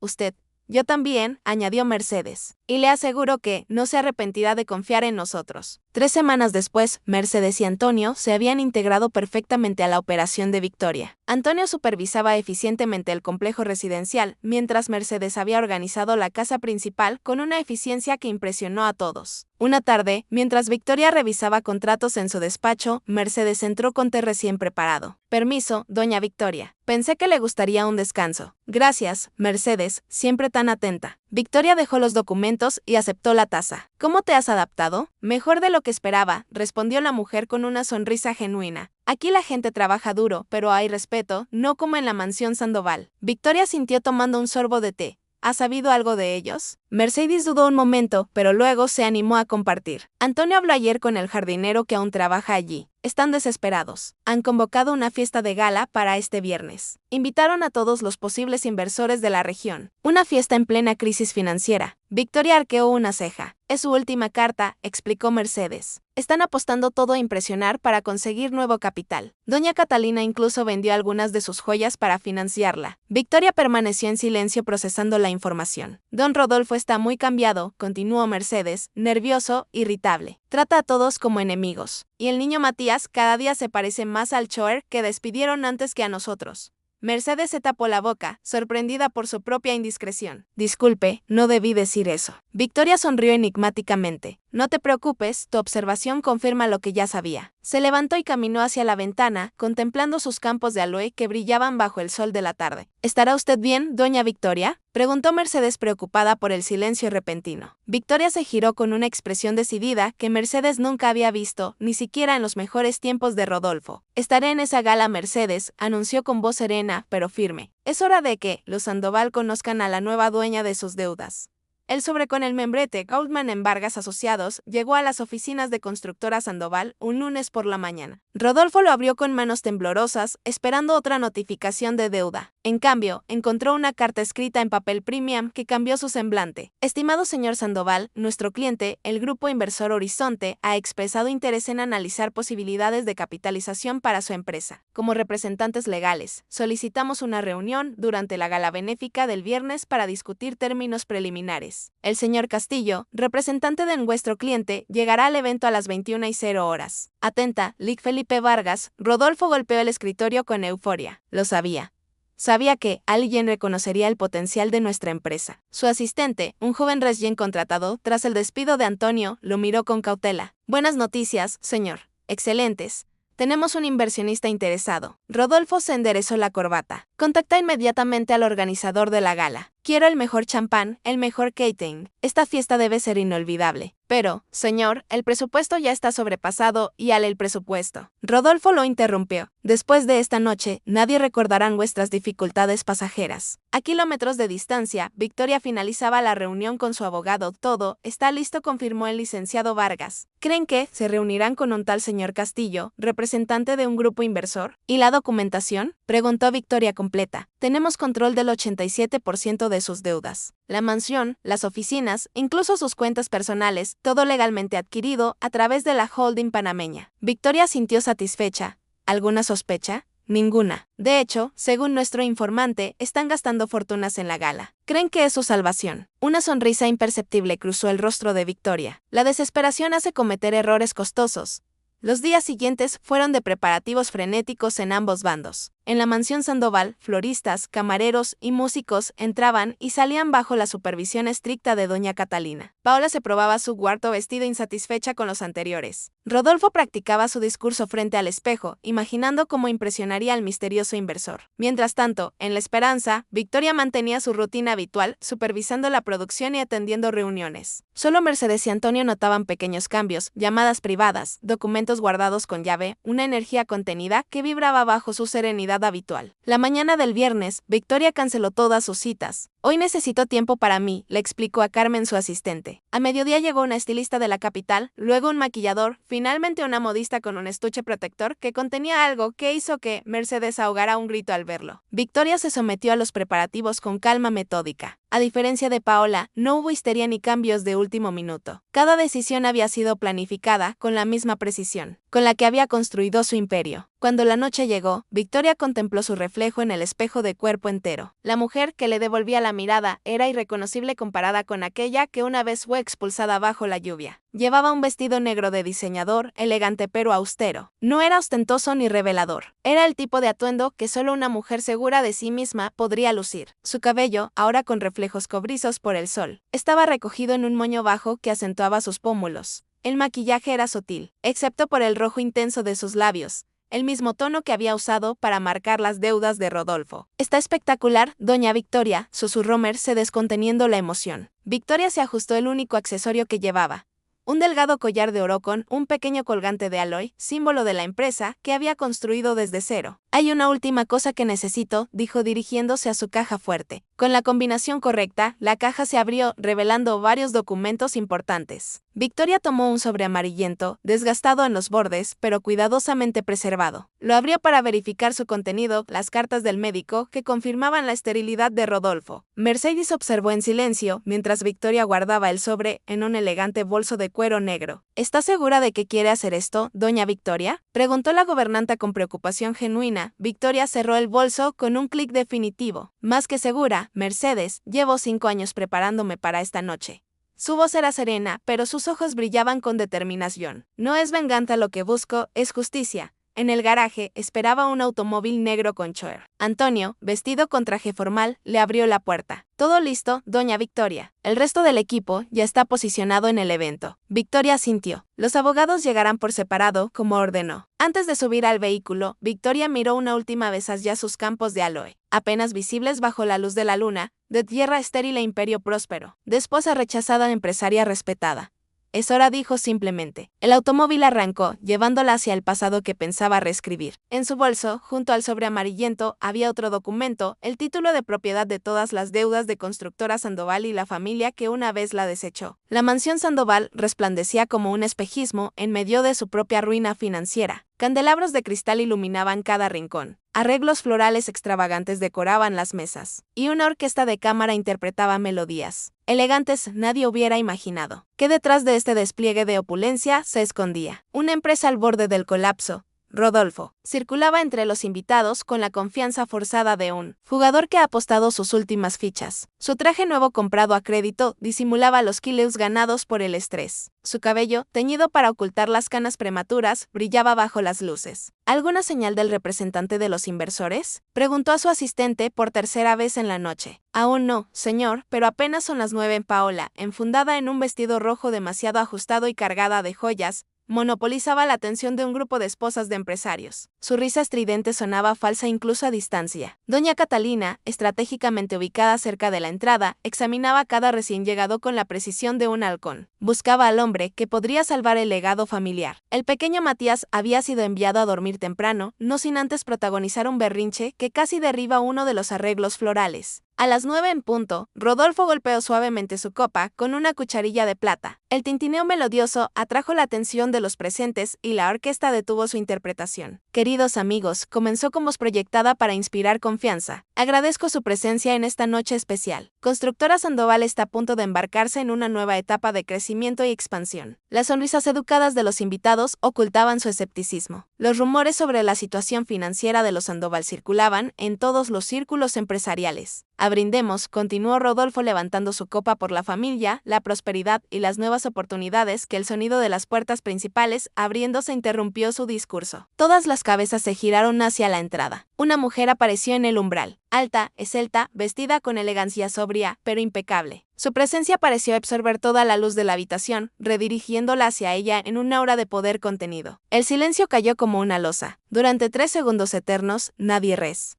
Usted. Yo también, añadió Mercedes, y le aseguro que no se arrepentirá de confiar en nosotros. 3 semanas después, Mercedes y Antonio se habían integrado perfectamente a la operación de Victoria. Antonio supervisaba eficientemente el complejo residencial, mientras Mercedes había organizado la casa principal con una eficiencia que impresionó a todos. Una tarde, mientras Victoria revisaba contratos en su despacho, Mercedes entró con té recién preparado. Permiso, doña Victoria. Pensé que le gustaría un descanso. Gracias, Mercedes, siempre tan atenta. Victoria dejó los documentos y aceptó la taza. ¿Cómo te has adaptado? Mejor de lo que esperaba, respondió la mujer con una sonrisa genuina. Aquí la gente trabaja duro, pero hay respeto, no como en la mansión Sandoval. Victoria sintió tomando un sorbo de té. ¿Has sabido algo de ellos? Mercedes dudó un momento, pero luego se animó a compartir. Antonio habló ayer con el jardinero que aún trabaja allí. Están desesperados. Han convocado una fiesta de gala para este viernes. Invitaron a todos los posibles inversores de la región. Una fiesta en plena crisis financiera. Victoria arqueó una ceja. Es su última carta, explicó Mercedes. Están apostando todo a impresionar para conseguir nuevo capital. Doña Catalina incluso vendió algunas de sus joyas para financiarla. Victoria permaneció en silencio procesando la información. Don Rodolfo está muy cambiado, continuó Mercedes, nervioso, irritable. Trata a todos como enemigos. Y el niño Matías cada día se parece más al Choer que despidieron antes que a nosotros. Mercedes se tapó la boca, sorprendida por su propia indiscreción. Disculpe, no debí decir eso. Victoria sonrió enigmáticamente. No te preocupes, tu observación confirma lo que ya sabía. Se levantó y caminó hacia la ventana, contemplando sus campos de aloe que brillaban bajo el sol de la tarde. ¿Estará usted bien, doña Victoria?, preguntó Mercedes preocupada por el silencio repentino. Victoria se giró con una expresión decidida que Mercedes nunca había visto, ni siquiera en los mejores tiempos de Rodolfo. Estaré en esa gala, Mercedes, anunció con voz serena, pero firme. Es hora de que los Sandoval conozcan a la nueva dueña de sus deudas. El sobre con el membrete Goldman en Vargas Asociados llegó a las oficinas de Constructora Sandoval un lunes por la mañana. Rodolfo lo abrió con manos temblorosas, esperando otra notificación de deuda. En cambio, encontró una carta escrita en papel premium que cambió su semblante. Estimado señor Sandoval, nuestro cliente, el grupo inversor Horizonte, ha expresado interés en analizar posibilidades de capitalización para su empresa. Como representantes legales, solicitamos una reunión durante la gala benéfica del viernes para discutir términos preliminares. El señor Castillo, representante de nuestro cliente, llegará al evento a las 21:00. Atenta, Lic Felipe Vargas. Rodolfo golpeó el escritorio con euforia. Lo sabía. Sabía que alguien reconocería el potencial de nuestra empresa. Su asistente, un joven recién contratado, tras el despido de Antonio, lo miró con cautela. Buenas noticias, señor. Excelentes. tenemos un inversionista interesado. Rodolfo se enderezó la corbata. Contacta inmediatamente al organizador de la gala. Quiero el mejor champán, el mejor catering. Esta fiesta debe ser inolvidable. Pero, señor, el presupuesto ya está sobrepasado y al el presupuesto. Rodolfo lo interrumpió. Después de esta noche, nadie recordará vuestras dificultades pasajeras. A kilómetros de distancia, Victoria finalizaba la reunión con su abogado. Todo está listo, confirmó el licenciado Vargas. ¿Creen que se reunirán con un tal señor Castillo, representante de un grupo inversor? ¿Y la documentación?, preguntó Victoria completa. Tenemos control del 87% de sus deudas. La mansión, las oficinas, incluso sus cuentas personales, todo legalmente adquirido a través de la holding panameña. Victoria sintió satisfecha. ¿Alguna sospecha? Ninguna. De hecho, según nuestro informante, están gastando fortunas en la gala. ¿Creen que es su salvación? Una sonrisa imperceptible cruzó el rostro de Victoria. La desesperación hace cometer errores costosos. Los días siguientes fueron de preparativos frenéticos en ambos bandos. En la mansión Sandoval, floristas, camareros y músicos entraban y salían bajo la supervisión estricta de doña Catalina. Paola se probaba su cuarto vestido insatisfecha con los anteriores. Rodolfo practicaba su discurso frente al espejo, imaginando cómo impresionaría al misterioso inversor. Mientras tanto, en La Esperanza, Victoria mantenía su rutina habitual, supervisando la producción y atendiendo reuniones. Solo Mercedes y Antonio notaban pequeños cambios, llamadas privadas, documentos guardados con llave, una energía contenida que vibraba bajo su serenidad habitual. La mañana del viernes, Victoria canceló todas sus citas. Hoy necesito tiempo para mí, le explicó a Carmen, su asistente. A mediodía llegó una estilista de la capital, luego un maquillador, finalmente una modista con un estuche protector que contenía algo que hizo que Mercedes ahogara un grito al verlo. Victoria se sometió a los preparativos con calma metódica. A diferencia de Paola, no hubo histeria ni cambios de último minuto. Cada decisión había sido planificada con la misma precisión, con la que había construido su imperio. Cuando la noche llegó, Victoria contempló su reflejo en el espejo de cuerpo entero. La mujer que le devolvía la mirada era irreconocible comparada con aquella que una vez fue expulsada bajo la lluvia. Llevaba un vestido negro de diseñador, elegante pero austero. No era ostentoso ni revelador. Era el tipo de atuendo que solo una mujer segura de sí misma podría lucir. Su cabello, ahora con reflejos cobrizos por el sol, estaba recogido en un moño bajo que acentuaba sus pómulos. El maquillaje era sutil, excepto por el rojo intenso de sus labios, el mismo tono que había usado para marcar las deudas de Rodolfo. Está espectacular, doña Victoria, susurró Mercedes conteniendo la emoción. Victoria se ajustó el único accesorio que llevaba. Un delgado collar de oro con un pequeño colgante de aloe, símbolo de la empresa que había construido desde cero. Hay una última cosa que necesito, dijo dirigiéndose a su caja fuerte. Con la combinación correcta, la caja se abrió, revelando varios documentos importantes. Victoria tomó un sobre amarillento, desgastado en los bordes, pero cuidadosamente preservado. Lo abrió para verificar su contenido, las cartas del médico que confirmaban la esterilidad de Rodolfo. Mercedes observó en silencio, mientras Victoria guardaba el sobre en un elegante bolso de cuero negro. ¿Está segura de que quiere hacer esto, doña Victoria?, preguntó la gobernanta con preocupación genuina. Victoria cerró el bolso con un clic definitivo. Más que segura, Mercedes, llevo 5 años preparándome para esta noche. Su voz era serena, pero sus ojos brillaban con determinación. No es venganza lo que busco, es justicia. En el garaje esperaba un automóvil negro con chofer. Antonio, vestido con traje formal, le abrió la puerta. Todo listo, doña Victoria. El resto del equipo ya está posicionado en el evento. Victoria asintió. Los abogados llegarán por separado, como ordenó. Antes de subir al vehículo, Victoria miró una última vez hacia sus campos de aloe, apenas visibles bajo la luz de la luna, de tierra estéril e imperio próspero, de esposa rechazada, empresaria respetada. Es hora, dijo simplemente. El automóvil arrancó, llevándola hacia el pasado que pensaba reescribir. En su bolso, junto al sobre amarillento, había otro documento, el título de propiedad de todas las deudas de Constructora Sandoval y la familia que una vez la desechó. La mansión Sandoval resplandecía como un espejismo en medio de su propia ruina financiera. Candelabros de cristal iluminaban cada rincón. Arreglos florales extravagantes decoraban las mesas, y una orquesta de cámara interpretaba melodías elegantes nadie hubiera imaginado que detrás de este despliegue de opulencia se escondía una empresa al borde del colapso. Rodolfo circulaba entre los invitados con la confianza forzada de un jugador que ha apostado sus últimas fichas. Su traje nuevo comprado a crédito disimulaba los kilos ganados por el estrés. Su cabello, teñido para ocultar las canas prematuras, brillaba bajo las luces. ¿Alguna señal del representante de los inversores?, preguntó a su asistente por tercera vez en la noche. Aún no, señor, pero apenas son las 9. Paola, enfundada en un vestido rojo demasiado ajustado y cargada de joyas, monopolizaba la atención de un grupo de esposas de empresarios. Su risa estridente sonaba falsa incluso a distancia. Doña Catalina, estratégicamente ubicada cerca de la entrada, examinaba a cada recién llegado con la precisión de un halcón. Buscaba al hombre que podría salvar el legado familiar. El pequeño Matías había sido enviado a dormir temprano, no sin antes protagonizar un berrinche que casi derriba uno de los arreglos florales. A las 9 en punto, Rodolfo golpeó suavemente su copa con una cucharilla de plata. El tintineo melodioso atrajo la atención de los presentes y la orquesta detuvo su interpretación. Queridos amigos, comenzó con voz proyectada para inspirar confianza. Agradezco su presencia en esta noche especial. Constructora Sandoval está a punto de embarcarse en una nueva etapa de crecimiento y expansión. Las sonrisas educadas de los invitados ocultaban su escepticismo. Los rumores sobre la situación financiera de los Sandoval circulaban en todos los círculos empresariales. Brindemos, continuó Rodolfo levantando su copa por la familia, la prosperidad y las nuevas oportunidades que el sonido de las puertas principales abriéndose interrumpió su discurso. Todas las cabezas se giraron hacia la entrada. Una mujer apareció en el umbral, alta, esbelta, vestida con elegancia sobria, pero impecable. Su presencia pareció absorber toda la luz de la habitación, redirigiéndola hacia ella en un aura de poder contenido. El silencio cayó como una losa. Durante 3 segundos eternos, nadie res.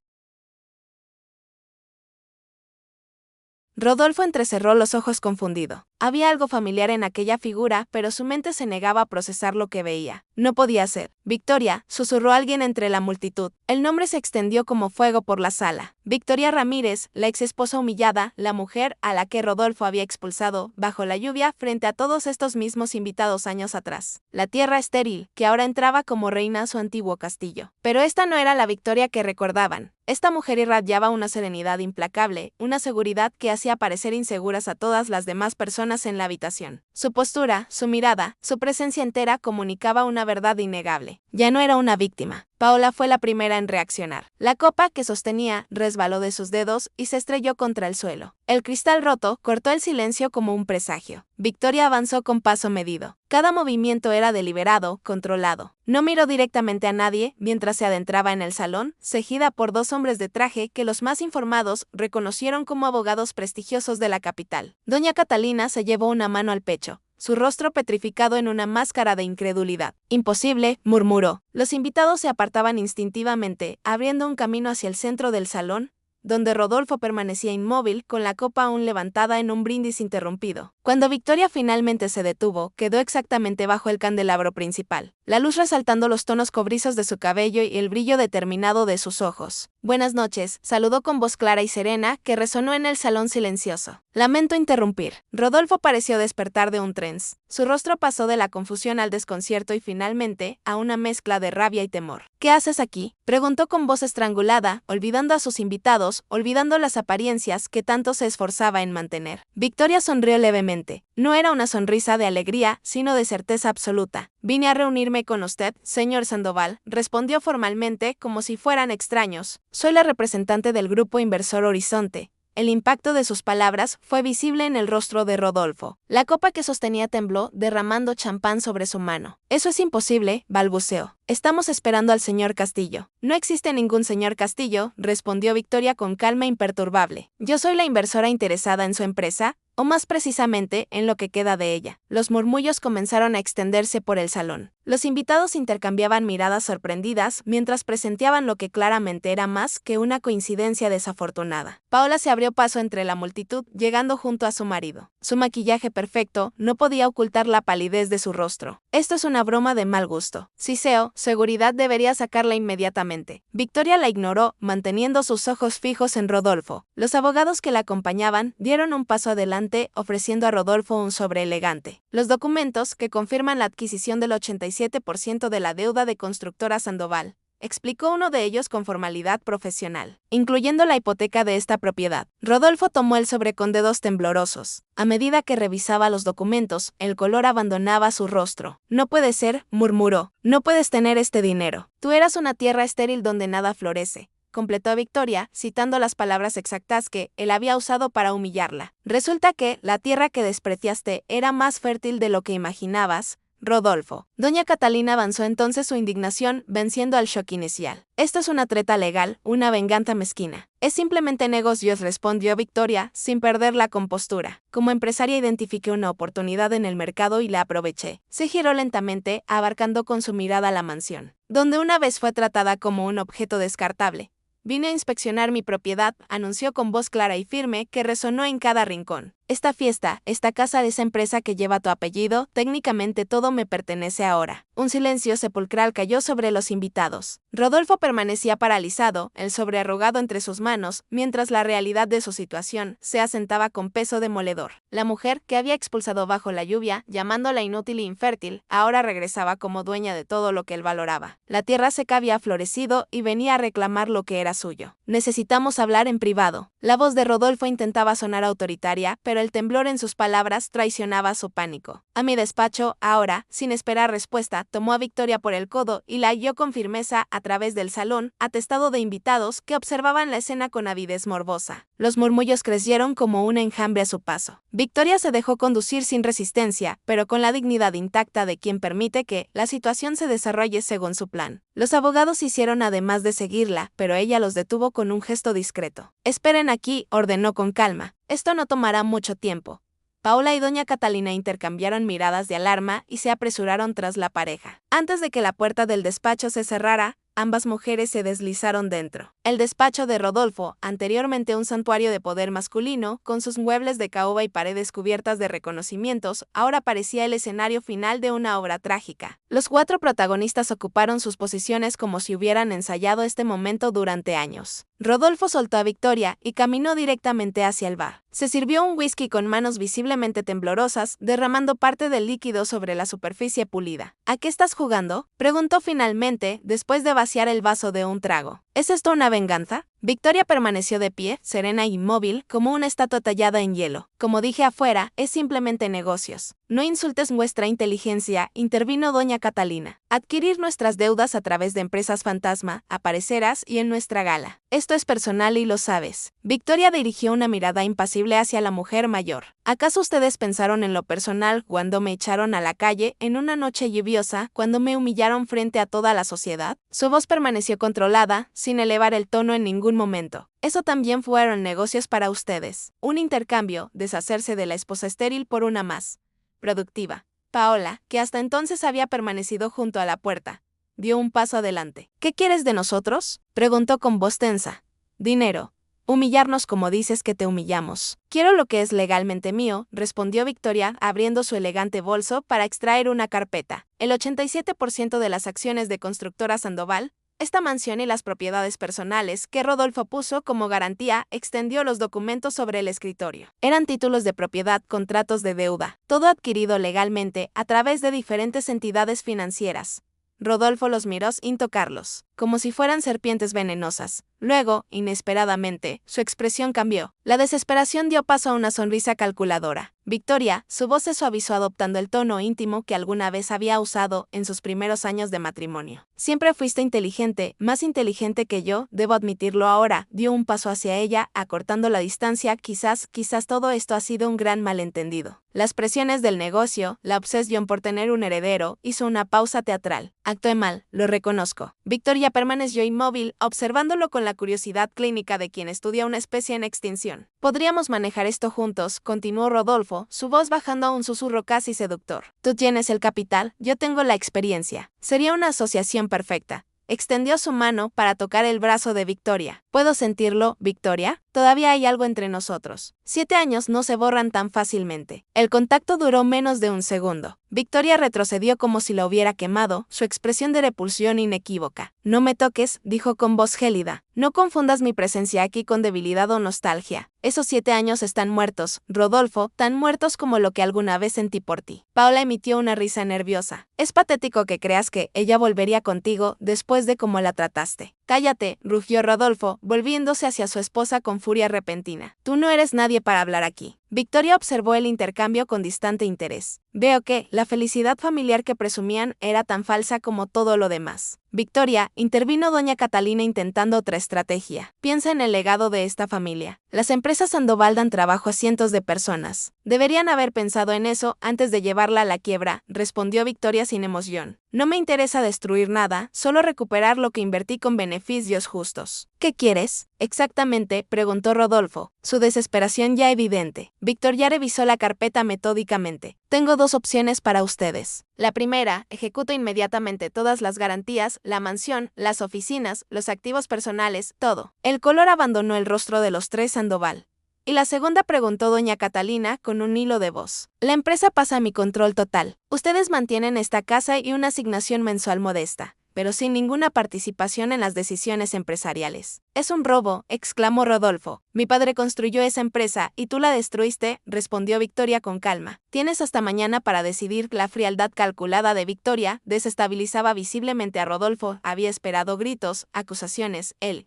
Rodolfo entrecerró los ojos confundido. Había algo familiar en aquella figura, pero su mente se negaba a procesar lo que veía. No podía ser. Victoria, susurró alguien entre la multitud. El nombre se extendió como fuego por la sala. Victoria Ramírez, la ex esposa humillada, la mujer a la que Rodolfo había expulsado, bajo la lluvia, frente a todos estos mismos invitados años atrás. La tierra estéril, que ahora entraba como reina a su antiguo castillo. Pero esta no era la Victoria que recordaban. Esta mujer irradiaba una serenidad implacable, una seguridad que hacía parecer inseguras a todas las demás personas en la habitación. Su postura, su mirada, su presencia entera comunicaba una verdad innegable. Ya no era una víctima. Paola fue la primera en reaccionar. La copa que sostenía resbaló de sus dedos y se estrelló contra el suelo. El cristal roto cortó el silencio como un presagio. Victoria avanzó con paso medido. Cada movimiento era deliberado, controlado. No miró directamente a nadie mientras se adentraba en el salón, seguida por 2 hombres de traje que los más informados reconocieron como abogados prestigiosos de la capital. Doña Catalina se llevó una mano al pecho, su rostro petrificado en una máscara de incredulidad. Imposible, murmuró. Los invitados se apartaban instintivamente, abriendo un camino hacia el centro del salón, donde Rodolfo permanecía inmóvil con la copa aún levantada en un brindis interrumpido. Cuando Victoria finalmente se detuvo, quedó exactamente bajo el candelabro principal, la luz resaltando los tonos cobrizos de su cabello y el brillo determinado de sus ojos. Buenas noches, saludó con voz clara y serena que resonó en el salón silencioso. Lamento interrumpir. Rodolfo pareció despertar de un trance. Su rostro pasó de la confusión al desconcierto y finalmente a una mezcla de rabia y temor. ¿Qué haces aquí?, preguntó con voz estrangulada, olvidando a sus invitados, olvidando las apariencias que tanto se esforzaba en mantener. Victoria sonrió levemente. No era una sonrisa de alegría, sino de certeza absoluta. Vine a reunirme con usted, señor Sandoval, respondió formalmente como si fueran extraños. Soy la representante del grupo inversor Horizonte. El impacto de sus palabras fue visible en el rostro de Rodolfo. La copa que sostenía tembló, derramando champán sobre su mano. Eso es imposible, balbuceó. Estamos esperando al señor Castillo. No existe ningún señor Castillo, respondió Victoria con calma imperturbable. Yo soy la inversora interesada en su empresa, o más precisamente, en lo que queda de ella. Los murmullos comenzaron a extenderse por el salón. Los invitados intercambiaban miradas sorprendidas mientras presenciaban lo que claramente era más que una coincidencia desafortunada. Paola se abrió paso entre la multitud, llegando junto a su marido. Su maquillaje perfecto no podía ocultar la palidez de su rostro. Esto es una broma de mal gusto. Siseo, seguridad debería sacarla inmediatamente. Victoria la ignoró, manteniendo sus ojos fijos en Rodolfo. Los abogados que la acompañaban dieron un paso adelante, ofreciendo a Rodolfo un sobre elegante. Los documentos que confirman la adquisición del 87% de la deuda de Constructora Sandoval, explicó uno de ellos con formalidad profesional, incluyendo la hipoteca de esta propiedad. Rodolfo tomó el sobre con dedos temblorosos. A medida que revisaba los documentos, el color abandonaba su rostro. No puede ser, murmuró. No puedes tener este dinero. Tú eras una tierra estéril donde nada florece, completó Victoria, citando las palabras exactas que él había usado para humillarla. Resulta que la tierra que despreciaste era más fértil de lo que imaginabas, Rodolfo. Doña Catalina avanzó entonces su indignación, venciendo al shock inicial. Esto es una treta legal, una venganza mezquina. Es simplemente negocios, respondió Victoria, sin perder la compostura. Como empresaria identifiqué una oportunidad en el mercado y la aproveché. Se giró lentamente, abarcando con su mirada la mansión, donde una vez fue tratada como un objeto descartable. Vine a inspeccionar mi propiedad, anunció con voz clara y firme que resonó en cada rincón. Esta fiesta, esta casa de esa empresa que lleva tu apellido, técnicamente todo me pertenece ahora. Un silencio sepulcral cayó sobre los invitados. Rodolfo permanecía paralizado, el sobre arrugado entre sus manos, mientras la realidad de su situación se asentaba con peso demoledor. La mujer, que había expulsado bajo la lluvia, llamándola inútil e infértil, ahora regresaba como dueña de todo lo que él valoraba. La tierra seca había florecido y venía a reclamar lo que era suyo. Necesitamos hablar en privado. La voz de Rodolfo intentaba sonar autoritaria, pero el temblor en sus palabras traicionaba su pánico. A mi despacho, ahora, sin esperar respuesta, tomó a Victoria por el codo y la guió con firmeza a través del salón, atestado de invitados que observaban la escena con avidez morbosa. Los murmullos crecieron como un enjambre a su paso. Victoria se dejó conducir sin resistencia, pero con la dignidad intacta de quien permite que la situación se desarrolle según su plan. Los abogados hicieron además de seguirla, pero ella los detuvo con un gesto discreto. Esperen aquí, ordenó con calma. Esto no tomará mucho tiempo. Paula y doña Catalina intercambiaron miradas de alarma y se apresuraron tras la pareja. Antes de que la puerta del despacho se cerrara, ambas mujeres se deslizaron dentro. El despacho de Rodolfo, anteriormente un santuario de poder masculino, con sus muebles de caoba y paredes cubiertas de reconocimientos, ahora parecía el escenario final de una obra trágica. Los 4 protagonistas ocuparon sus posiciones como si hubieran ensayado este momento durante años. Rodolfo soltó a Victoria y caminó directamente hacia el bar. Se sirvió un whisky con manos visiblemente temblorosas, derramando parte del líquido sobre la superficie pulida. ¿A qué estás jugando?, preguntó finalmente, después de vaciar el vaso de un trago. ¿Es esto una venganza? Victoria permaneció de pie, serena e inmóvil, como una estatua tallada en hielo. Como dije afuera, es simplemente negocios. No insultes nuestra inteligencia, intervino doña Catalina. Adquirir nuestras deudas a través de empresas fantasma, aparecerás y en nuestra gala. Esto es personal y lo sabes. Victoria dirigió una mirada impasible hacia la mujer mayor. ¿Acaso ustedes pensaron en lo personal cuando me echaron a la calle en una noche lluviosa, cuando me humillaron frente a toda la sociedad? Su voz permaneció controlada, sin elevar el tono en ningún momento. Eso también fueron negocios para ustedes. Un intercambio, deshacerse de la esposa estéril por una más productiva. Paola, que hasta entonces había permanecido junto a la puerta, dio un paso adelante. ¿Qué quieres de nosotros?, preguntó con voz tensa. Dinero. Humillarnos como dices que te humillamos. Quiero lo que es legalmente mío, respondió Victoria, abriendo su elegante bolso para extraer una carpeta. El 87% de las acciones de Constructora Sandoval, esta mansión y las propiedades personales que Rodolfo puso como garantía, extendió los documentos sobre el escritorio. Eran títulos de propiedad, contratos de deuda, todo adquirido legalmente a través de diferentes entidades financieras. Rodolfo los miró sin tocarlos, como si fueran serpientes venenosas. Luego, inesperadamente, su expresión cambió. La desesperación dio paso a una sonrisa calculadora. Victoria, su voz se suavizó adoptando el tono íntimo que alguna vez había usado en sus primeros años de matrimonio. Siempre fuiste inteligente, más inteligente que yo, debo admitirlo ahora. Dio un paso hacia ella, acortando la distancia. Quizás todo esto ha sido un gran malentendido. Las presiones del negocio, la obsesión por tener un heredero, hizo una pausa teatral. Actué mal, lo reconozco. Victoria permaneció inmóvil, observándolo con la curiosidad clínica de quien estudia una especie en extinción. Podríamos manejar esto juntos, continuó Rodolfo, su voz bajando a un susurro casi seductor. Tú tienes el capital, yo tengo la experiencia. Sería una asociación perfecta. Extendió su mano para tocar el brazo de Victoria. ¿Puedo sentirlo, Victoria? Todavía hay algo entre nosotros. 7 años no se borran tan fácilmente. El contacto duró menos de un segundo. Victoria retrocedió como si la hubiera quemado, su expresión de repulsión inequívoca. No me toques, dijo con voz gélida. No confundas mi presencia aquí con debilidad o nostalgia. Esos 7 años están muertos, Rodolfo, tan muertos como lo que alguna vez sentí por ti. Paula emitió una risa nerviosa. Es patético que creas que ella volvería contigo después de cómo la trataste. Cállate, rugió Rodolfo, volviéndose hacia su esposa con furia repentina. Tú no eres nadie para hablar aquí. Victoria observó el intercambio con distante interés. Veo que la felicidad familiar que presumían era tan falsa como todo lo demás. Victoria, intervino doña Catalina intentando otra estrategia. Piensa en el legado de esta familia. Las empresas Sandoval dan trabajo a cientos de personas. Deberían haber pensado en eso antes de llevarla a la quiebra, respondió Victoria sin emoción. No me interesa destruir nada, solo recuperar lo que invertí con beneficios justos. ¿Qué quieres? Exactamente, preguntó Rodolfo, su desesperación ya evidente. Victoria revisó la carpeta metódicamente. Tengo dos opciones para ustedes. La primera, ejecuto inmediatamente todas las garantías, la mansión, las oficinas, los activos personales, todo. El color abandonó el rostro de los tres Sandoval. Y la segunda, preguntó doña Catalina con un hilo de voz. La empresa pasa a mi control total. Ustedes mantienen esta casa y una asignación mensual modesta, pero sin ninguna participación en las decisiones empresariales. Es un robo, exclamó Rodolfo. Mi padre construyó esa empresa y tú la destruiste, respondió Victoria con calma. Tienes hasta mañana para decidir. La frialdad calculada de Victoria desestabilizaba visiblemente a Rodolfo. Había esperado gritos, acusaciones, él.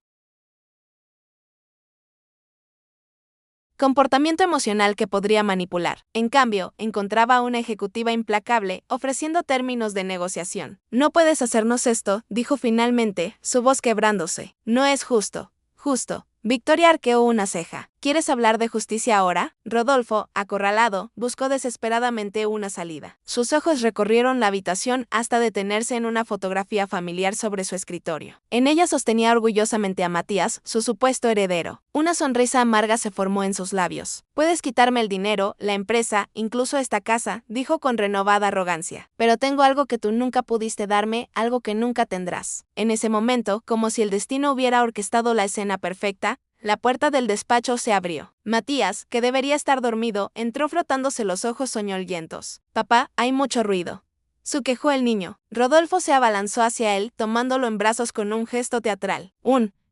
Comportamiento emocional que podría manipular. En cambio, encontraba a una ejecutiva implacable, ofreciendo términos de negociación. No puedes hacernos esto, dijo finalmente, su voz quebrándose. No es justo. Justo. Victoria arqueó una ceja. ¿Quieres hablar de justicia ahora? Rodolfo, acorralado, buscó desesperadamente una salida. Sus ojos recorrieron la habitación hasta detenerse en una fotografía familiar sobre su escritorio. En ella sostenía orgullosamente a Matías, su supuesto heredero. Una sonrisa amarga se formó en sus labios. Puedes quitarme el dinero, la empresa, incluso esta casa, dijo con renovada arrogancia. Pero tengo algo que tú nunca pudiste darme, algo que nunca tendrás. En ese momento, como si el destino hubiera orquestado la escena perfecta, la puerta del despacho se abrió. Matías, que debería estar dormido, entró frotándose los ojos soñolientos. Papá, hay mucho ruido. Quejó el niño. Rodolfo se abalanzó hacia él, tomándolo en brazos con un gesto teatral.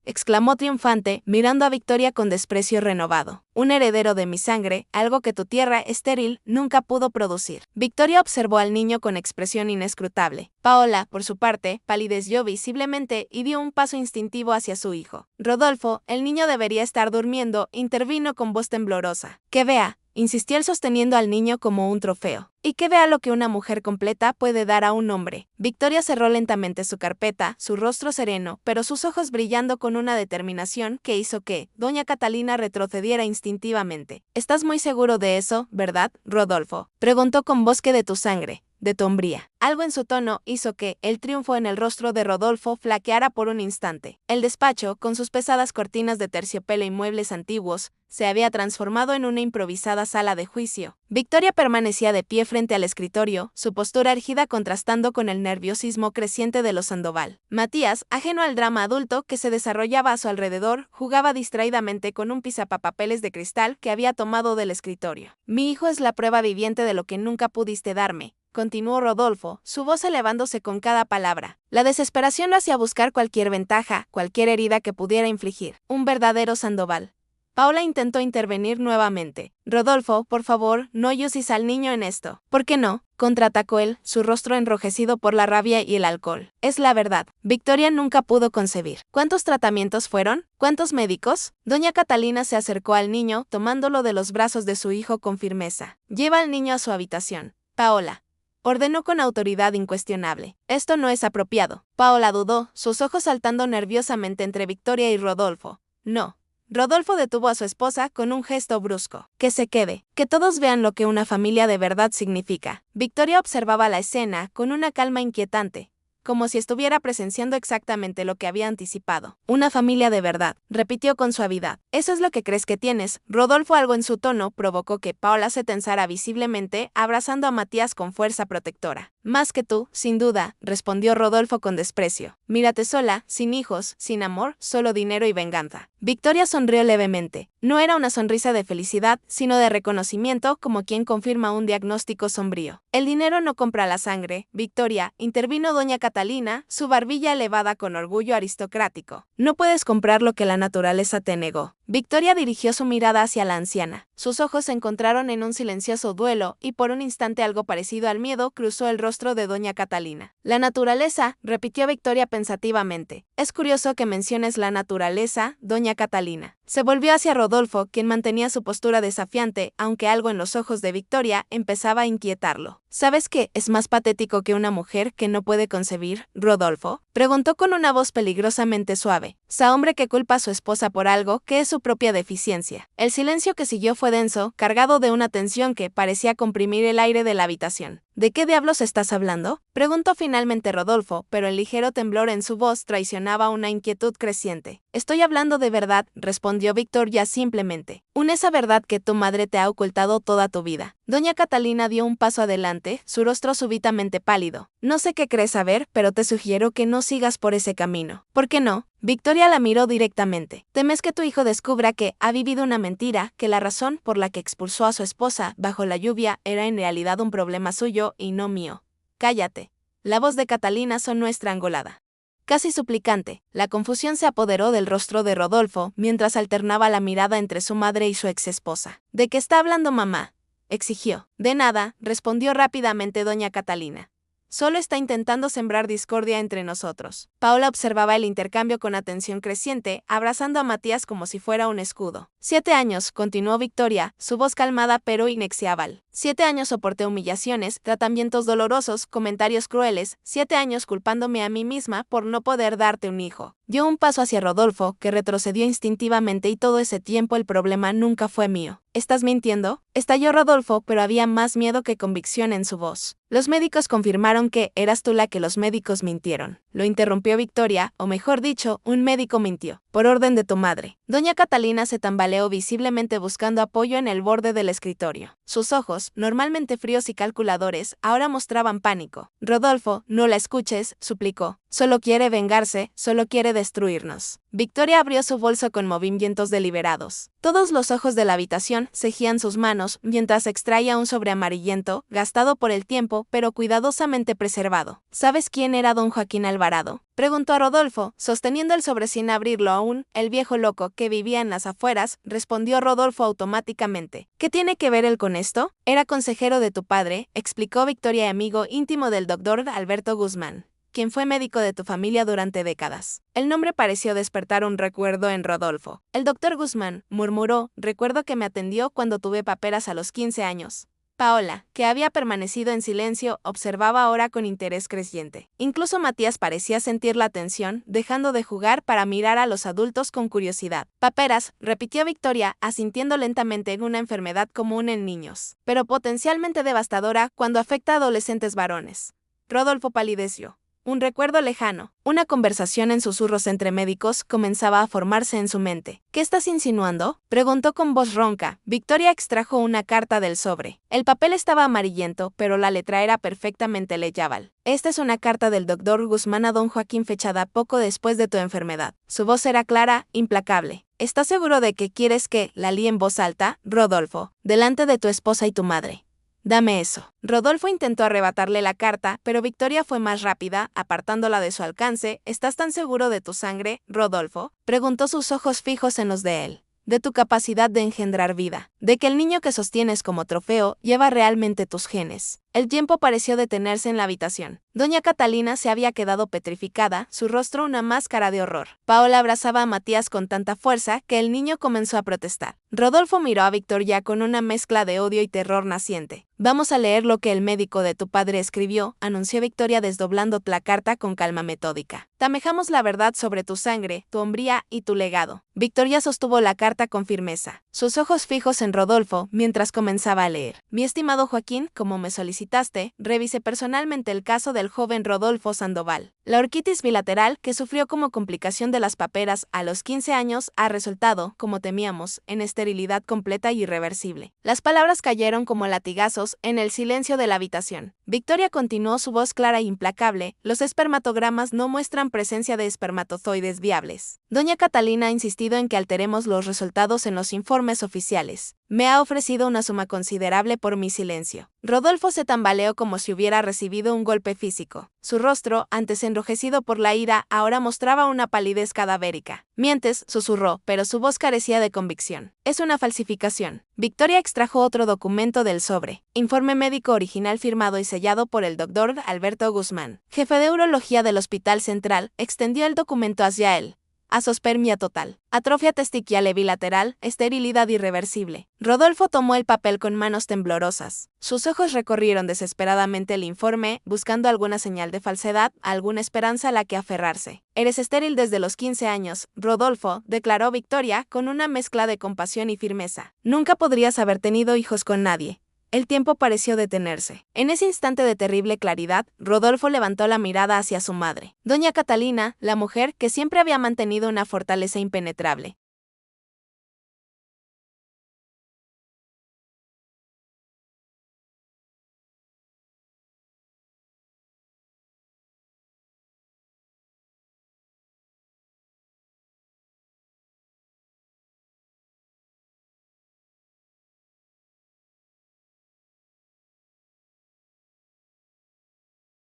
Exclamó triunfante, mirando a Victoria con desprecio renovado. Un heredero de mi sangre, algo que tu tierra estéril nunca pudo producir. Victoria observó al niño con expresión inescrutable. Paola, por su parte, palideció visiblemente y dio un paso instintivo hacia su hijo. Rodolfo, el niño debería estar durmiendo, intervino con voz temblorosa. Que vea, insistió él sosteniendo al niño como un trofeo. Y que vea lo que una mujer completa puede dar a un hombre. Victoria cerró lentamente su carpeta, su rostro sereno, pero sus ojos brillando con una determinación que hizo que doña Catalina retrocediera instintivamente. ¿Estás muy seguro de eso, verdad, Rodolfo? Preguntó con voz que de tu sangre, de tu hombría. Algo en su tono hizo que el triunfo en el rostro de Rodolfo flaqueara por un instante. El despacho, con sus pesadas cortinas de terciopelo y muebles antiguos, se había transformado en una improvisada sala de juicio. Victoria permanecía de pie frente al escritorio, su postura erguida contrastando con el nerviosismo creciente de los Sandoval. Matías, ajeno al drama adulto que se desarrollaba a su alrededor, jugaba distraídamente con un pisapapeles de cristal que había tomado del escritorio. Mi hijo es la prueba viviente de lo que nunca pudiste darme, continuó Rodolfo, su voz elevándose con cada palabra. La desesperación lo hacía buscar cualquier ventaja, cualquier herida que pudiera infligir. Un verdadero Sandoval. Paola intentó intervenir nuevamente. Rodolfo, por favor, no uses al niño en esto. ¿Por qué no? Contraatacó él, su rostro enrojecido por la rabia y el alcohol. Es la verdad. Victoria nunca pudo concebir. ¿Cuántos tratamientos fueron? ¿Cuántos médicos? Doña Catalina se acercó al niño, tomándolo de los brazos de su hijo con firmeza. Lleva al niño a su habitación. Paola. Ordenó con autoridad incuestionable. Esto no es apropiado. Paola dudó, sus ojos saltando nerviosamente entre Victoria y Rodolfo. No. Rodolfo detuvo a su esposa con un gesto brusco. Que se quede, que todos vean lo que una familia de verdad significa. Victoria observaba la escena con una calma inquietante, como si estuviera presenciando exactamente lo que había anticipado. Una familia de verdad, repitió con suavidad. ¿Eso es lo que crees que tienes? Rodolfo, algo en su tono, provocó que Paola se tensara visiblemente, abrazando a Matías con fuerza protectora. Más que tú, sin duda, respondió Rodolfo con desprecio. Mírate sola, sin hijos, sin amor, solo dinero y venganza. Victoria sonrió levemente. No era una sonrisa de felicidad, sino de reconocimiento, como quien confirma un diagnóstico sombrío. El dinero no compra la sangre, Victoria, intervino doña Catalina, su barbilla elevada con orgullo aristocrático. No puedes comprar lo que la naturaleza te negó. Victoria dirigió su mirada hacia la anciana. Sus ojos se encontraron en un silencioso duelo y por un instante algo parecido al miedo cruzó el rostro de doña Catalina. La naturaleza, repitió Victoria pensativamente. Es curioso que menciones la naturaleza, doña Catalina. Se volvió hacia Rodolfo, quien mantenía su postura desafiante, aunque algo en los ojos de Victoria empezaba a inquietarlo. ¿Sabes qué es más patético que una mujer que no puede concebir, Rodolfo? Preguntó con una voz peligrosamente suave. Esa hombre que culpa a su esposa por algo que es su propia deficiencia. El silencio que siguió fue denso, cargado de una tensión que parecía comprimir el aire de la habitación. ¿De qué diablos estás hablando?, preguntó finalmente Rodolfo, pero el ligero temblor en su voz traicionaba una inquietud creciente. Estoy hablando de verdad, respondió Victoria simplemente. Esa verdad que tu madre te ha ocultado toda tu vida. Doña Catalina dio un paso adelante, su rostro súbitamente pálido. No sé qué crees saber, pero te sugiero que no sigas por ese camino. ¿Por qué no? Victoria la miró directamente. ¿Temes que tu hijo descubra que ha vivido una mentira, que la razón por la que expulsó a su esposa bajo la lluvia era en realidad un problema suyo y no mío? Cállate. La voz de Catalina sonó estrangulada. Casi suplicante, la confusión se apoderó del rostro de Rodolfo mientras alternaba la mirada entre su madre y su exesposa. ¿De qué está hablando mamá?, exigió. De nada, respondió rápidamente doña Catalina. Solo está intentando sembrar discordia entre nosotros. Paola observaba el intercambio con atención creciente, abrazando a Matías como si fuera un escudo. 7 años, continuó Victoria, su voz calmada pero inexorable. 7 años soporté humillaciones, tratamientos dolorosos, comentarios crueles, 7 años culpándome a mí misma por no poder darte un hijo. Dio un paso hacia Rodolfo, que retrocedió instintivamente y todo ese tiempo el problema nunca fue mío. ¿Estás mintiendo?, estalló Rodolfo, pero había más miedo que convicción en su voz. Los médicos confirmaron que eras tú la que los médicos mintieron. Lo interrumpió Victoria, o mejor dicho, un médico mintió. Por orden de tu madre. Doña Catalina se tambaleó visiblemente buscando apoyo en el borde del escritorio. Sus ojos, normalmente fríos y calculadores, ahora mostraban pánico. Rodolfo, no la escuches, suplicó. Solo quiere vengarse, solo quiere destruirnos. Victoria abrió su bolso con movimientos deliberados. Todos los ojos de la habitación seguían sus manos mientras extraía un sobre amarillento, gastado por el tiempo, pero cuidadosamente preservado. ¿Sabes quién era don Joaquín Alvarado?, preguntó a Rodolfo, sosteniendo el sobre sin abrirlo aún. El viejo loco que vivía en las afueras, respondió Rodolfo automáticamente. ¿Qué tiene que ver él con esto? Era consejero de tu padre, explicó Victoria, amigo íntimo del doctor Alberto Guzmán, quien fue médico de tu familia durante décadas. El nombre pareció despertar un recuerdo en Rodolfo. El doctor Guzmán, murmuró, recuerdo que me atendió cuando tuve paperas a los 15 años. Paola, que había permanecido en silencio, observaba ahora con interés creciente. Incluso Matías parecía sentir la tensión, dejando de jugar para mirar a los adultos con curiosidad. Paperas, repitió Victoria, asintiendo lentamente, en una enfermedad común en niños, pero potencialmente devastadora cuando afecta a adolescentes varones. Rodolfo palideció. Un recuerdo lejano, una conversación en susurros entre médicos comenzaba a formarse en su mente. ¿Qué estás insinuando?, preguntó con voz ronca. Victoria extrajo una carta del sobre. El papel estaba amarillento, pero la letra era perfectamente legible. Esta es una carta del doctor Guzmán a don Joaquín fechada poco después de tu enfermedad. Su voz era clara, implacable. ¿Estás seguro de que quieres que la lea en voz alta, Rodolfo, delante de tu esposa y tu madre? Dame eso. Rodolfo intentó arrebatarle la carta, pero Victoria fue más rápida, apartándola de su alcance. ¿Estás tan seguro de tu sangre, Rodolfo?, preguntó, sus ojos fijos en los de él. De tu capacidad de engendrar vida. De que el niño que sostienes como trofeo lleva realmente tus genes. El tiempo pareció detenerse en la habitación. Doña Catalina se había quedado petrificada, su rostro una máscara de horror. Paola abrazaba a Matías con tanta fuerza que el niño comenzó a protestar. Rodolfo miró a Victoria con una mezcla de odio y terror naciente. Vamos a leer lo que el médico de tu padre escribió, anunció Victoria desdoblando la carta con calma metódica. Tamejamos la verdad sobre tu sangre, tu hombría y tu legado. Victoria sostuvo la carta con firmeza, sus ojos fijos en Rodolfo mientras comenzaba a leer. Mi estimado Joaquín, como me solicitaste, revisé personalmente el caso del joven Rodolfo Sandoval. La orquitis bilateral que sufrió como complicación de las paperas a los 15 años ha resultado, como temíamos, en esterilidad completa y irreversible. Las palabras cayeron como latigazos en el silencio de la habitación. Victoria continuó, su voz clara e implacable. Los espermatogramas no muestran presencia de espermatozoides viables. Doña Catalina ha insistido en que alteremos los resultados en los informes oficiales. Me ha ofrecido una suma considerable por mi silencio. Rodolfo se tambaleó como si hubiera recibido un golpe físico. Su rostro, antes enrojecido por la ira, ahora mostraba una palidez cadavérica. Mientes, susurró, pero su voz carecía de convicción. Es una falsificación. Victoria extrajo otro documento del sobre. Informe médico original firmado y sellado por el doctor Alberto Guzmán, jefe de urología del Hospital Central, extendió el documento hacia él. Azospermia total, atrofia testicular bilateral, esterilidad irreversible. Rodolfo tomó el papel con manos temblorosas. Sus ojos recorrieron desesperadamente el informe, buscando alguna señal de falsedad, alguna esperanza a la que aferrarse. Eres estéril desde los 15 años, Rodolfo, declaró Victoria con una mezcla de compasión y firmeza. Nunca podrías haber tenido hijos con nadie. El tiempo pareció detenerse. En ese instante de terrible claridad, Rodolfo levantó la mirada hacia su madre. Doña Catalina, la mujer que siempre había mantenido una fortaleza impenetrable,